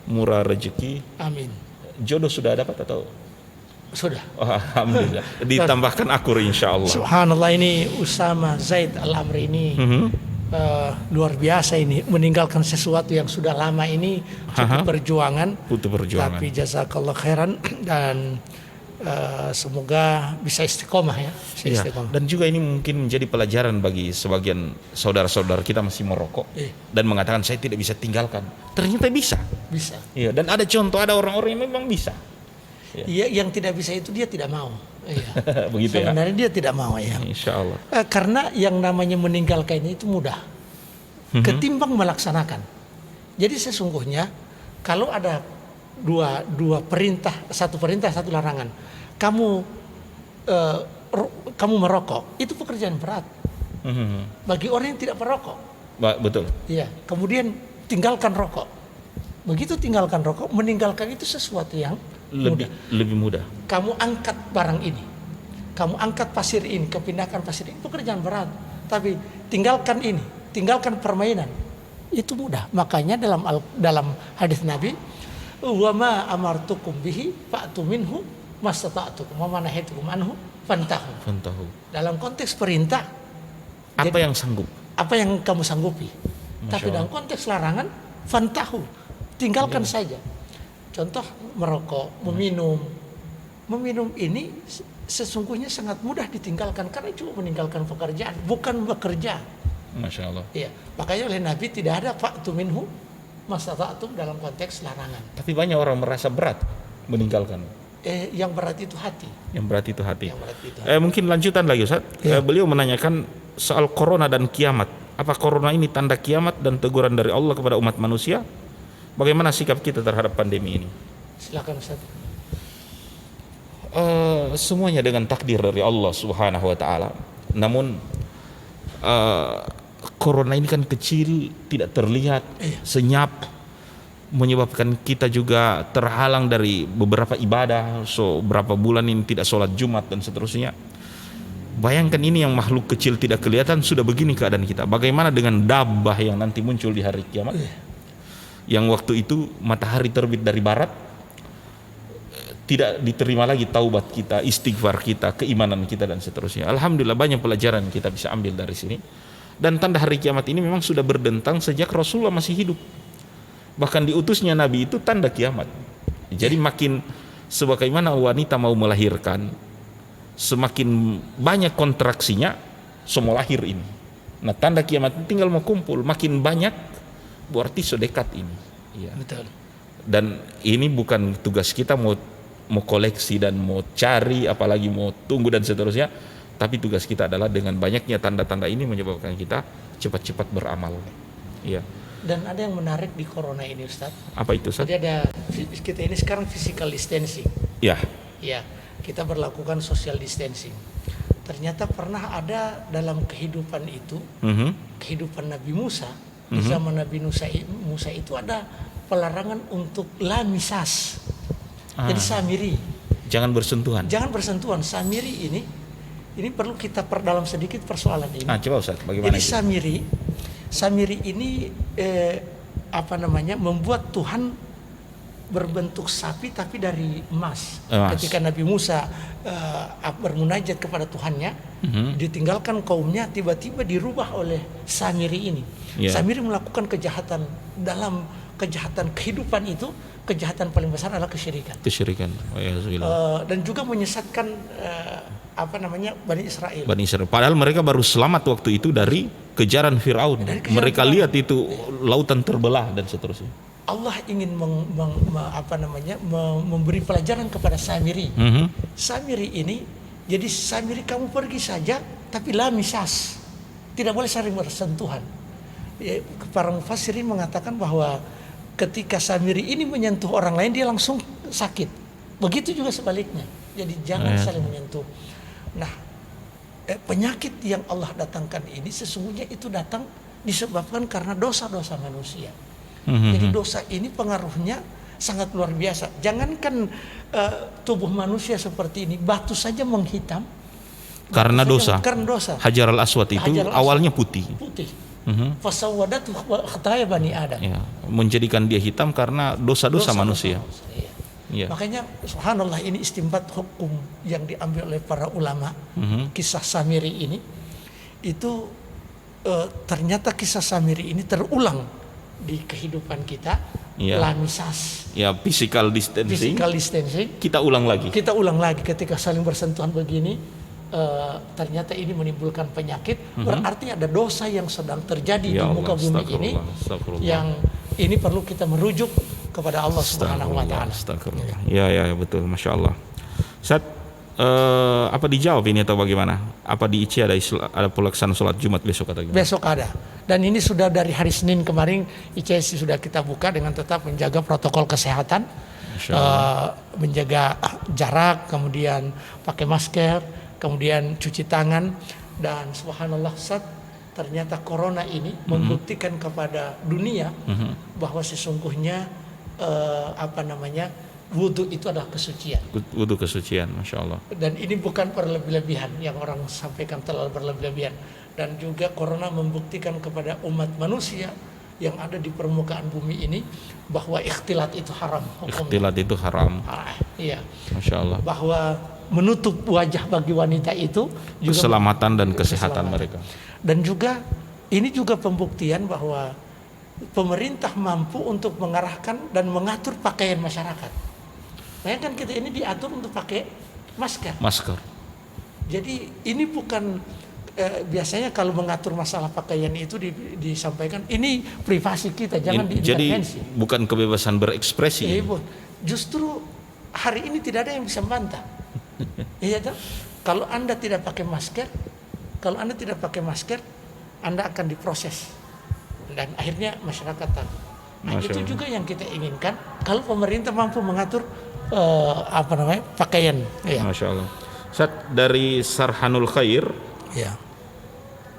murah rezeki. Amin. Jodoh sudah dapat atau? Sudah. Alhamdulillah. Ditambahkan akur insya Allah. Subhanallah, ini Usama Zaid Al-Amri ini luar biasa, ini meninggalkan sesuatu yang sudah lama ini cukup perjuangan. Butuh perjuangan. Tapi jazakallah khairan, dan semoga bisa istiqomah ya. Istiqomah. Dan juga ini mungkin menjadi pelajaran bagi sebagian saudara-saudara kita masih merokok dan mengatakan saya tidak bisa tinggalkan. Ternyata bisa. Bisa. Iya, dan ada contoh, ada orang-orang yang memang bisa. Yang tidak bisa itu dia tidak mau. Begitu sebenarnya dia tidak mau ya. Insya Allah. Karena yang namanya meninggalkan itu mudah ketimbang melaksanakan. Jadi sesungguhnya kalau ada dua perintah, satu perintah satu larangan, kamu merokok, itu pekerjaan berat bagi orang yang tidak merokok. Betul. Iya. Kemudian tinggalkan rokok. Begitu tinggalkan rokok, meninggalkan itu sesuatu yang lebih mudah. Kamu angkat barang ini, kamu angkat pasir ini, kepindahkan pasir ini, pekerjaan berat. Tapi tinggalkan ini, tinggalkan permainan, itu mudah. Makanya dalam hadis Nabi, wa ma amartukum bihi fa'tu minhu mastata'tum wa ma nahaytukum anhu fantahu. Dalam konteks perintah, apa yang sanggup? Apa yang kamu sanggupi. Tapi dalam konteks larangan, fantahu, tinggalkan saja. Contoh merokok, meminum ini sesungguhnya sangat mudah ditinggalkan karena cuma meninggalkan pekerjaan, bukan bekerja. Masya Allah. Iya, makanya oleh Nabi tidak ada fa'tu minhu mastata'tum dalam konteks larangan. Tapi banyak orang merasa berat meninggalkan. Yang berat itu hati. Mungkin lanjutan lagi Ustaz. Beliau menanyakan soal corona dan kiamat. Apa corona ini tanda kiamat dan teguran dari Allah kepada umat manusia? Bagaimana sikap kita terhadap pandemi ini? Silakan Ustaz. Semuanya dengan takdir dari Allah Subhanahu wa taala. Namun corona ini kan kecil, tidak terlihat, senyap, menyebabkan kita juga terhalang dari beberapa ibadah. Berapa bulan ini tidak sholat Jumat dan seterusnya. Bayangkan ini yang makhluk kecil tidak kelihatan sudah begini keadaan kita. Bagaimana dengan dabbah yang nanti muncul di hari kiamat? yang waktu itu matahari terbit dari barat, tidak diterima lagi taubat kita, istighfar kita, keimanan kita dan seterusnya. Alhamdulillah banyak pelajaran kita bisa ambil dari sini. Dan tanda hari kiamat ini memang sudah berdentang sejak Rasulullah masih hidup. Bahkan diutusnya Nabi itu tanda kiamat. Jadi makin sebagaimana wanita mau melahirkan, semakin banyak kontraksinya, semua lahir ini. Nah tanda kiamat tinggal mau kumpul, makin banyak berarti sedekat ini. Ya. Betul. Dan ini bukan tugas kita mau koleksi dan mau cari, apalagi mau tunggu dan seterusnya. Tapi tugas kita adalah dengan banyaknya tanda-tanda ini menyebabkan kita cepat-cepat beramal. Ya. Dan ada yang menarik di corona ini, Ustaz. Apa itu, Ustaz? Jadi ada, kita ini sekarang physical distancing. Ya. Ya, kita berlakukan social distancing. Ternyata pernah ada dalam kehidupan itu, kehidupan Nabi Musa, di zaman Nabi Musa itu ada pelarangan untuk lamisas. Jadi samiri. Jangan bersentuhan. Jangan bersentuhan. Samiri ini perlu kita perdalam sedikit persoalan ini. Coba Ustaz, bagaimana Jadi itu? Samiri ini membuat Tuhan berbentuk sapi tapi dari emas. Ketika Nabi Musa bermunajat kepada Tuhannya, ditinggalkan kaumnya, tiba-tiba dirubah oleh Samiri ini. Samiri melakukan kejahatan. Dalam kejahatan kehidupan itu, kejahatan paling besar adalah kesyirikan. Dan juga menyesatkan Bani Israel. Padahal mereka baru selamat waktu itu dari kejaran Firaun. Mereka lihat itu lautan terbelah dan seterusnya. Allah ingin memberi pelajaran kepada Samiri. Samiri ini, jadi Samiri kamu pergi saja, tapi la misas, tidak boleh saling bersentuhan. Para mufassirin mengatakan bahwa ketika Samiri ini menyentuh orang lain, dia langsung sakit. Begitu juga sebaliknya. Jadi jangan saling menyentuh. Nah, penyakit yang Allah datangkan ini sesungguhnya itu datang disebabkan karena dosa-dosa manusia. Jadi dosa ini pengaruhnya sangat luar biasa. Jangankan tubuh manusia seperti ini, batu saja menghitam karena dosa. Hajar al-Aswad itu awalnya putih. Fasawwadatu khataya bani Adam. Menjadikan dia hitam karena dosa-dosa manusia. Makanya subhanallah, ini istinbat hukum yang diambil oleh para ulama. Kisah Samiri ini itu ternyata kisah Samiri ini terulang di kehidupan kita. Lamisas, physical distancing. Kita ulang lagi ketika saling bersentuhan begini. Ternyata ini menimbulkan penyakit. Berarti ada dosa yang sedang terjadi di muka bumi ini, yang ini perlu kita merujuk kepada Allah Subhanahu wa taala. Ya betul, Masya Allah. Ustaz, apa dijawab ini atau bagaimana? Apa di IC ada pelaksanaan sholat Jumat besok atau gimana? Besok ada. Dan ini sudah dari hari Senin kemarin ICS sudah kita buka dengan tetap menjaga protokol kesehatan, menjaga jarak, kemudian pakai masker, kemudian cuci tangan. Dan subhanallah, ternyata corona ini membuktikan kepada dunia bahwa sesungguhnya wudhu itu adalah kesucian. Wudhu kesucian, Masya Allah. Dan ini bukan berlebih-lebihan yang orang sampaikan terlalu berlebih-lebihan. Dan juga corona membuktikan kepada umat manusia yang ada di permukaan bumi ini bahwa ikhtilat itu haram. Ikhtilat itu haram. Iya. Masya Allah. Bahwa menutup wajah bagi wanita itu juga keselamatan dan kesehatan mereka. Dan juga ini juga pembuktian bahwa pemerintah mampu untuk mengarahkan dan mengatur pakaian masyarakat. Bayangkan kita ini diatur untuk pakai masker. Jadi ini bukan biasanya kalau mengatur masalah pakaian itu disampaikan ini privasi kita, jangan diintervensi. Jadi bukan kebebasan berekspresi. Justru hari ini tidak ada yang bisa membantah. Iya kan? Kalau Anda tidak pakai masker, Anda akan diproses. Dan akhirnya masyarakat takut. Nah, itu juga yang kita inginkan kalau pemerintah mampu mengatur pakaian. Ya. Masya Allah. Ustaz, dari Sarhanul Khair,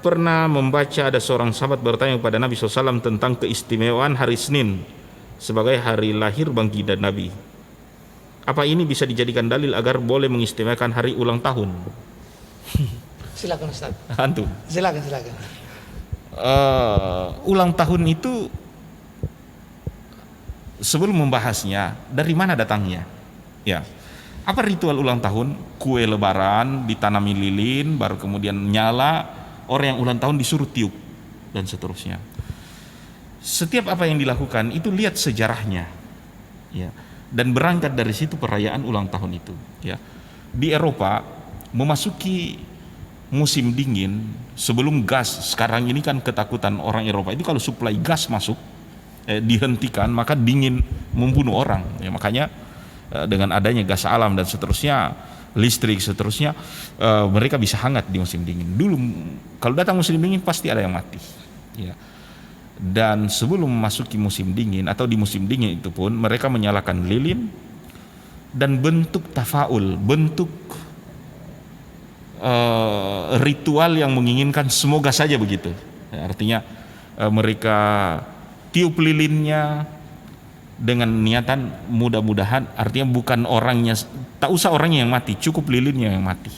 pernah membaca ada seorang sahabat bertanya kepada Nabi SAW tentang keistimewaan hari Senin sebagai hari lahir baginda Nabi. Apa ini bisa dijadikan dalil agar boleh mengistimewakan hari ulang tahun? Silakan Ustaz. Antum. Silakan. Ulang tahun itu sebelum membahasnya dari mana datangnya, ya. Apa ritual ulang tahun? Kue lebaran, ditanami lilin, baru kemudian nyala, orang yang ulang tahun disuruh tiup dan seterusnya. Setiap apa yang dilakukan itu lihat sejarahnya, ya. Dan berangkat dari situ perayaan ulang tahun itu, ya. Di Eropa memasuki musim dingin sebelum gas, sekarang ini kan ketakutan orang Eropa itu kalau suplai gas masuk dihentikan maka dingin membunuh orang, ya. Makanya dengan adanya gas alam dan seterusnya, listrik seterusnya, mereka bisa hangat di musim dingin. Dulu kalau datang musim dingin pasti ada yang mati, ya. Dan sebelum memasuki musim dingin atau di musim dingin itu pun mereka menyalakan lilin dan bentuk tafaul, bentuk ritual yang menginginkan semoga saja begitu. Artinya mereka tiup lilinnya dengan niatan mudah-mudahan, artinya bukan orangnya, tak usah orangnya yang mati, cukup lilinnya yang mati.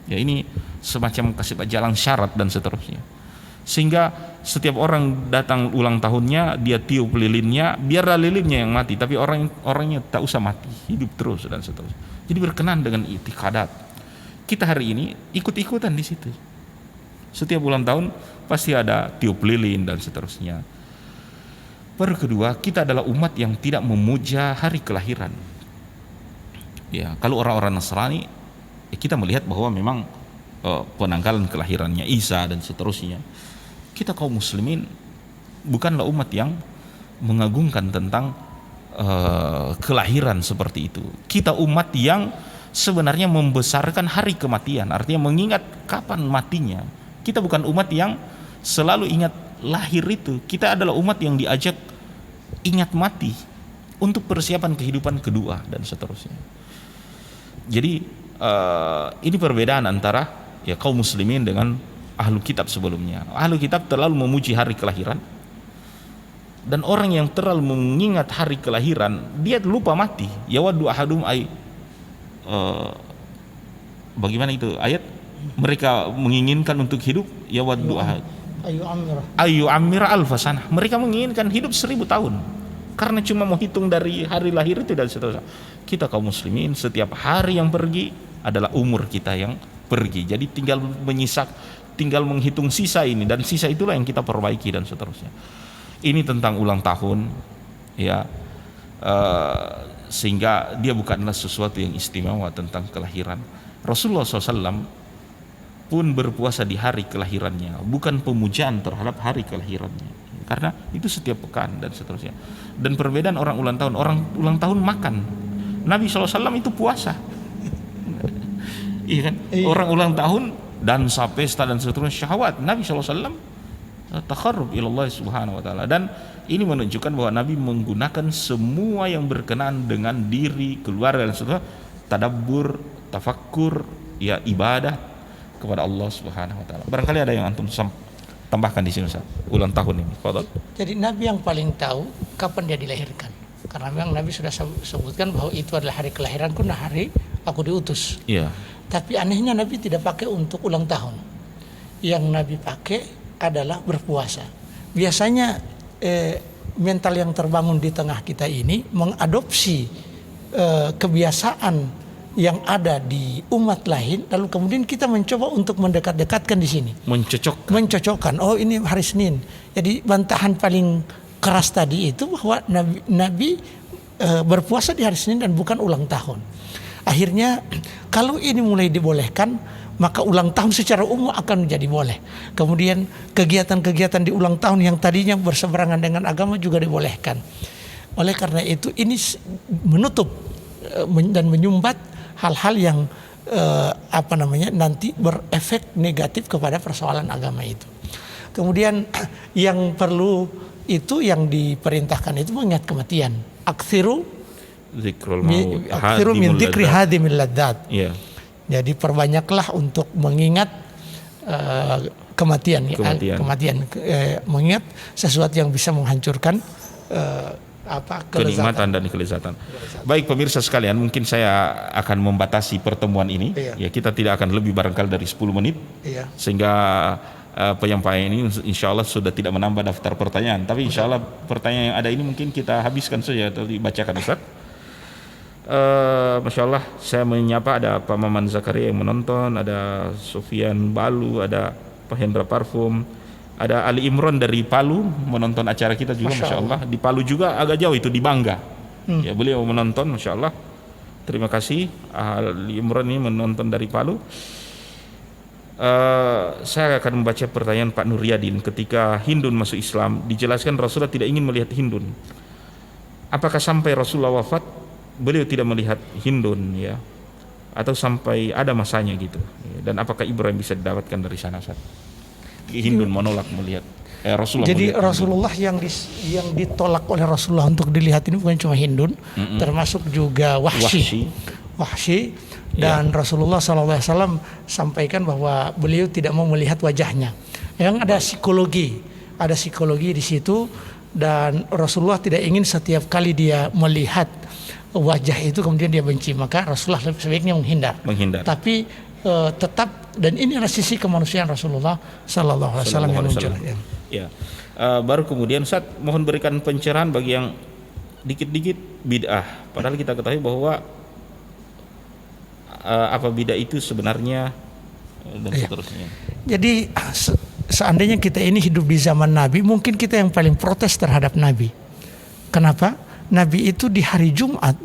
Ya, ini semacam kasih jalan syarat dan seterusnya. Sehingga setiap orang datang ulang tahunnya dia tiup lilinnya, biarlah lilinnya yang mati, tapi orangnya tak usah mati, hidup terus dan seterusnya. Jadi berkenan dengan itikhadat. Kita hari ini ikut-ikutan di situ. Setiap ulang tahun pasti ada tiup lilin dan seterusnya. Baru kedua, kita adalah umat yang tidak memuja hari kelahiran. Ya, kalau orang-orang Nasrani, kita melihat bahwa memang penanggalan kelahirannya Isa dan seterusnya. Kita kaum muslimin bukanlah umat yang mengagungkan tentang kelahiran seperti itu. Kita umat yang sebenarnya membesarkan hari kematian, artinya mengingat kapan matinya. Kita bukan umat yang selalu ingat lahir itu. Kita adalah umat yang diajak ingat mati untuk persiapan kehidupan kedua dan seterusnya. Jadi ini perbedaan antara ya kaum muslimin dengan ahlu kitab sebelumnya. Ahlu kitab terlalu memuji hari kelahiran, dan orang yang terlalu mengingat hari kelahiran dia lupa mati. Yawaddu ahadum ay bagaimana itu ayat, mereka menginginkan untuk hidup, yawaddu ahad ayu amir alfasanah, mereka menginginkan hidup 1000 tahun karena cuma mau hitung dari hari lahir itu dan seterusnya. Kita kaum muslimin setiap hari yang pergi adalah umur kita yang pergi, jadi tinggal menghitung sisa ini, dan sisa itulah yang kita perbaiki dan seterusnya. Ini tentang ulang tahun, ya, sehingga dia bukanlah sesuatu yang istimewa tentang kelahiran. Rasulullah SAW pun berpuasa di hari kelahirannya, bukan pemujaan terhadap hari kelahirannya, karena itu setiap pekan dan seterusnya. Dan perbedaan orang ulang tahun makan, Nabi SAW itu puasa. Iya kan? Orang ulang tahun dan pesta dan seterusnya syahwat, Nabi SAW takharrub ilallah subhanahu wa ta'ala. Dan ini menunjukkan bahwa Nabi menggunakan semua yang berkenaan dengan diri, keluarga dan seterusnya, tadabbur, tafakkur, ya, ibadah kepada Allah subhanahu wa ta'ala. Barangkali ada yang antum tambahkan di sini, Ustaz, ulang tahun ini. Fadhal. Jadi Nabi yang paling tahu kapan dia dilahirkan, karena memang Nabi sudah sebutkan bahwa itu adalah hari kelahiranku, nah hari aku diutus. Iya. Tapi anehnya Nabi tidak pakai untuk ulang tahun. Yang Nabi pakai adalah berpuasa. Biasanya mental yang terbangun di tengah kita ini mengadopsi kebiasaan yang ada di umat lain, lalu kemudian kita mencoba untuk mendekat-dekatkan di sini. Mencocokkan. Oh, ini hari Senin. Jadi bantahan paling keras tadi itu bahwa Nabi berpuasa di hari Senin dan bukan ulang tahun. Akhirnya kalau ini mulai dibolehkan, maka ulang tahun secara umum akan menjadi boleh. Kemudian kegiatan-kegiatan di ulang tahun yang tadinya berseberangan dengan agama juga dibolehkan. Oleh karena itu ini menutup dan menyumbat hal-hal yang nanti berefek negatif kepada persoalan agama itu. Kemudian yang perlu itu, yang diperintahkan itu mengingat kematian. Aksiru min dzikri hadimil ladzat. Jadi perbanyaklah untuk mengingat kematian. Mengingat sesuatu yang bisa menghancurkan kenikmatan dan kelezatan. Baik pemirsa sekalian, mungkin saya akan membatasi pertemuan ini. Ya, kita tidak akan lebih barangkali dari 10 menit. Sehingga penyampaian ini insya Allah sudah tidak menambah daftar pertanyaan, tapi insya Allah pertanyaan yang ada ini mungkin kita habiskan saja atau dibacakan Ustaz. Masya Allah, saya menyapa ada Pak Maman Zakaria yang menonton, ada Sofian Balu, ada Pak Hendra Parfum, ada Ali Imron dari Palu menonton acara kita juga, Masya Allah. Di Palu juga agak jauh itu, di Bangga. Ya, beliau menonton, Masya Allah. Terima kasih Ali Imron ini menonton dari Palu. Saya akan membaca pertanyaan Pak Nuryadin. Ketika Hindun masuk Islam, dijelaskan Rasulullah tidak ingin melihat Hindun. Apakah sampai Rasulullah wafat beliau tidak melihat Hindun, ya, atau sampai ada masanya gitu, dan apakah Ibrahim bisa didapatkan dari sana saat Hindun menolak melihat Rasulullah? Jadi Rasulullah yang ditolak oleh Rasulullah untuk dilihat ini bukan cuma Hindun, termasuk juga Wahsy. Dan Rasulullah SAW sampaikan bahwa beliau tidak mau melihat wajahnya. Yang ada psikologi di situ, dan Rasulullah tidak ingin setiap kali dia melihat wajah itu kemudian dia benci, maka Rasulullah sebaiknya menghindar. Tapi tetap, dan ini adalah sisi kemanusiaan Rasulullah Sallallahu Alaihi Wasallam yang muncul. Ya. Baru kemudian Ustaz, mohon berikan pencerahan bagi yang dikit-dikit bid'ah. Padahal kita ketahui bahwa apa bid'ah itu sebenarnya dan seterusnya. Jadi seandainya kita ini hidup di zaman Nabi, mungkin kita yang paling protes terhadap Nabi. Kenapa? Nabi itu di hari Jumat,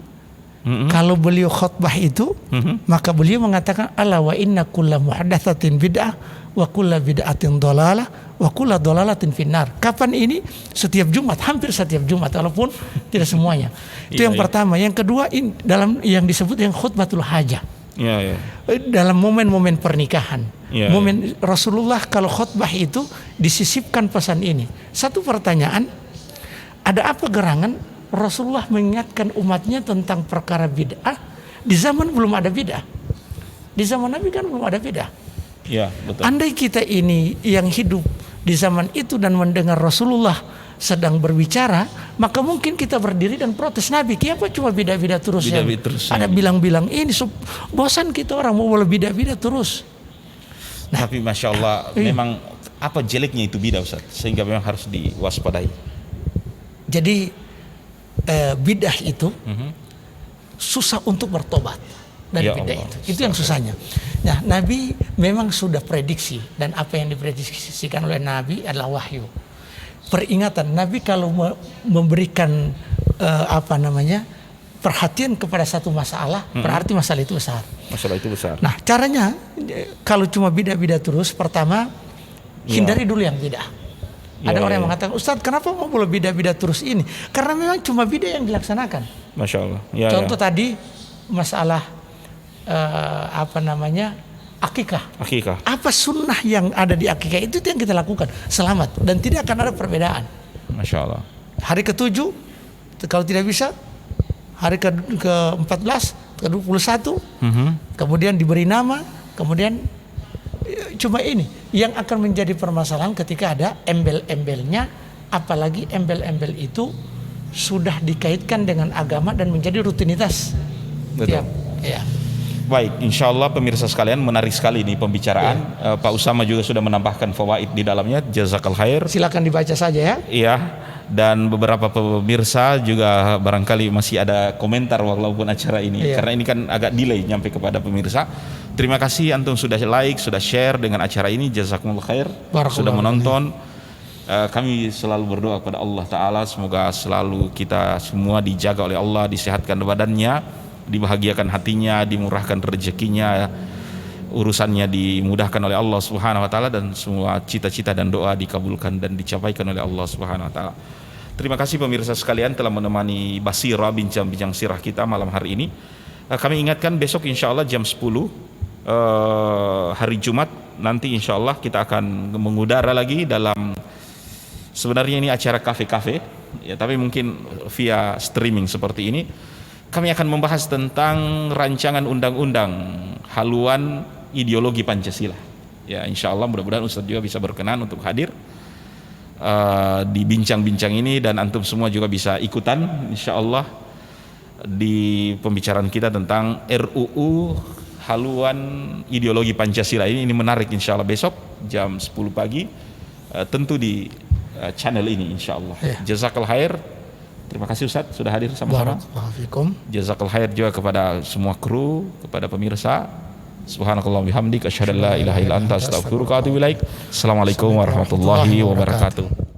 kalau beliau khutbah itu, maka beliau mengatakan ala wa inna kulla muhdatsatin bid'ah wa kulla bid'atin dhalalah wa kulla dhalalatin finnar. Kapan ini? Setiap Jumat, hampir setiap Jumat, walaupun tidak semuanya. Itu yang pertama. Yang kedua, dalam yang disebut yang khutbatul hajah. Dalam momen-momen pernikahan, momen Rasulullah kalau khutbah itu disisipkan pesan ini. Satu pertanyaan, ada apa gerangan Rasulullah mengingatkan umatnya tentang perkara bid'ah di zaman belum ada bid'ah? Di zaman Nabi kan belum ada bid'ah. Ya, betul. Andai kita ini yang hidup di zaman itu dan mendengar Rasulullah sedang berbicara, maka mungkin kita berdiri dan protes, Nabi, kenapa cuma bida-bida terus? Ada bilang-bilang ini, bosan kita orang mau boleh bida-bida terus. Nah, tapi Masya Allah, memang apa jeleknya itu bidah, Ustaz, sehingga memang harus diwaspadai. Jadi bidah itu susah untuk bertobat dari bidah itu yang susahnya. Nah, Nabi memang sudah prediksi, dan apa yang diprediksikan oleh Nabi adalah wahyu. Peringatan Nabi kalau memberikan perhatian kepada satu masalah, berarti masalah itu besar. Nah, caranya kalau cuma bidah-bidah terus, pertama hindari dulu yang bidah. Ada orang yang mengatakan, Ustadz, kenapa mau boleh bidah-bidah terus ini? Karena memang cuma bidah yang dilaksanakan. Masya Allah. Contoh tadi masalah akikah. Apa sunnah yang ada di akikah itu yang kita lakukan, selamat, dan tidak akan ada perbedaan. Masya Allah. Hari ke-7 kalau tidak bisa, hari ke-14, ke-21, kemudian diberi nama, kemudian cuma ini yang akan menjadi permasalahan ketika ada embel-embelnya, apalagi embel-embel itu sudah dikaitkan dengan agama dan menjadi rutinitas. Betul. Ya. Baik, insya Allah pemirsa sekalian, menarik sekali ini pembicaraan. Pak Usama juga sudah menambahkan fawaid di dalamnya. Jazakal khair. Silakan dibaca saja ya. Iya. Dan beberapa pemirsa juga barangkali masih ada komentar walaupun acara ini, karena ini kan agak delay nyampe kepada pemirsa. Terima kasih antum sudah like, sudah share dengan acara ini. Jazakumullah khair. Sudah menonton. Kami selalu berdoa kepada Allah Ta'ala, semoga selalu kita semua dijaga oleh Allah, disehatkan badannya, dibahagiakan hatinya, dimurahkan rezekinya, urusannya dimudahkan oleh Allah Subhanahu wa taala, dan semua cita-cita dan doa dikabulkan dan dicapaikan oleh Allah Subhanahu wa taala. Terima kasih pemirsa sekalian telah menemani Basira bincang-bincang sirah kita malam hari ini. Kami ingatkan besok insyaallah jam 10 hari Jumat nanti insyaallah kita akan mengudara lagi dalam, sebenarnya ini acara kafe-kafe ya, tapi mungkin via streaming seperti ini. Kami akan membahas tentang rancangan undang-undang haluan ideologi Pancasila. Ya, insya Allah mudah-mudahan Ustadz juga bisa berkenan untuk hadir di bincang-bincang ini, dan antum semua juga bisa ikutan insya Allah di pembicaraan kita tentang RUU haluan ideologi Pancasila ini menarik insya Allah besok. jam 10 pagi, tentu di channel ini insyaallah. Ya. Jazakallahu khair. Terima kasih Ustaz sudah hadir sama-sama. Barakallahu fikum. Jazakallahu khair juga kepada semua kru, kepada pemirsa. Subhanakallah bihamdik asyhadu an la ilaha illa anta astaghfiruka wa atubu ilaik. Assalamualaikum warahmatullahi wabarakatuh.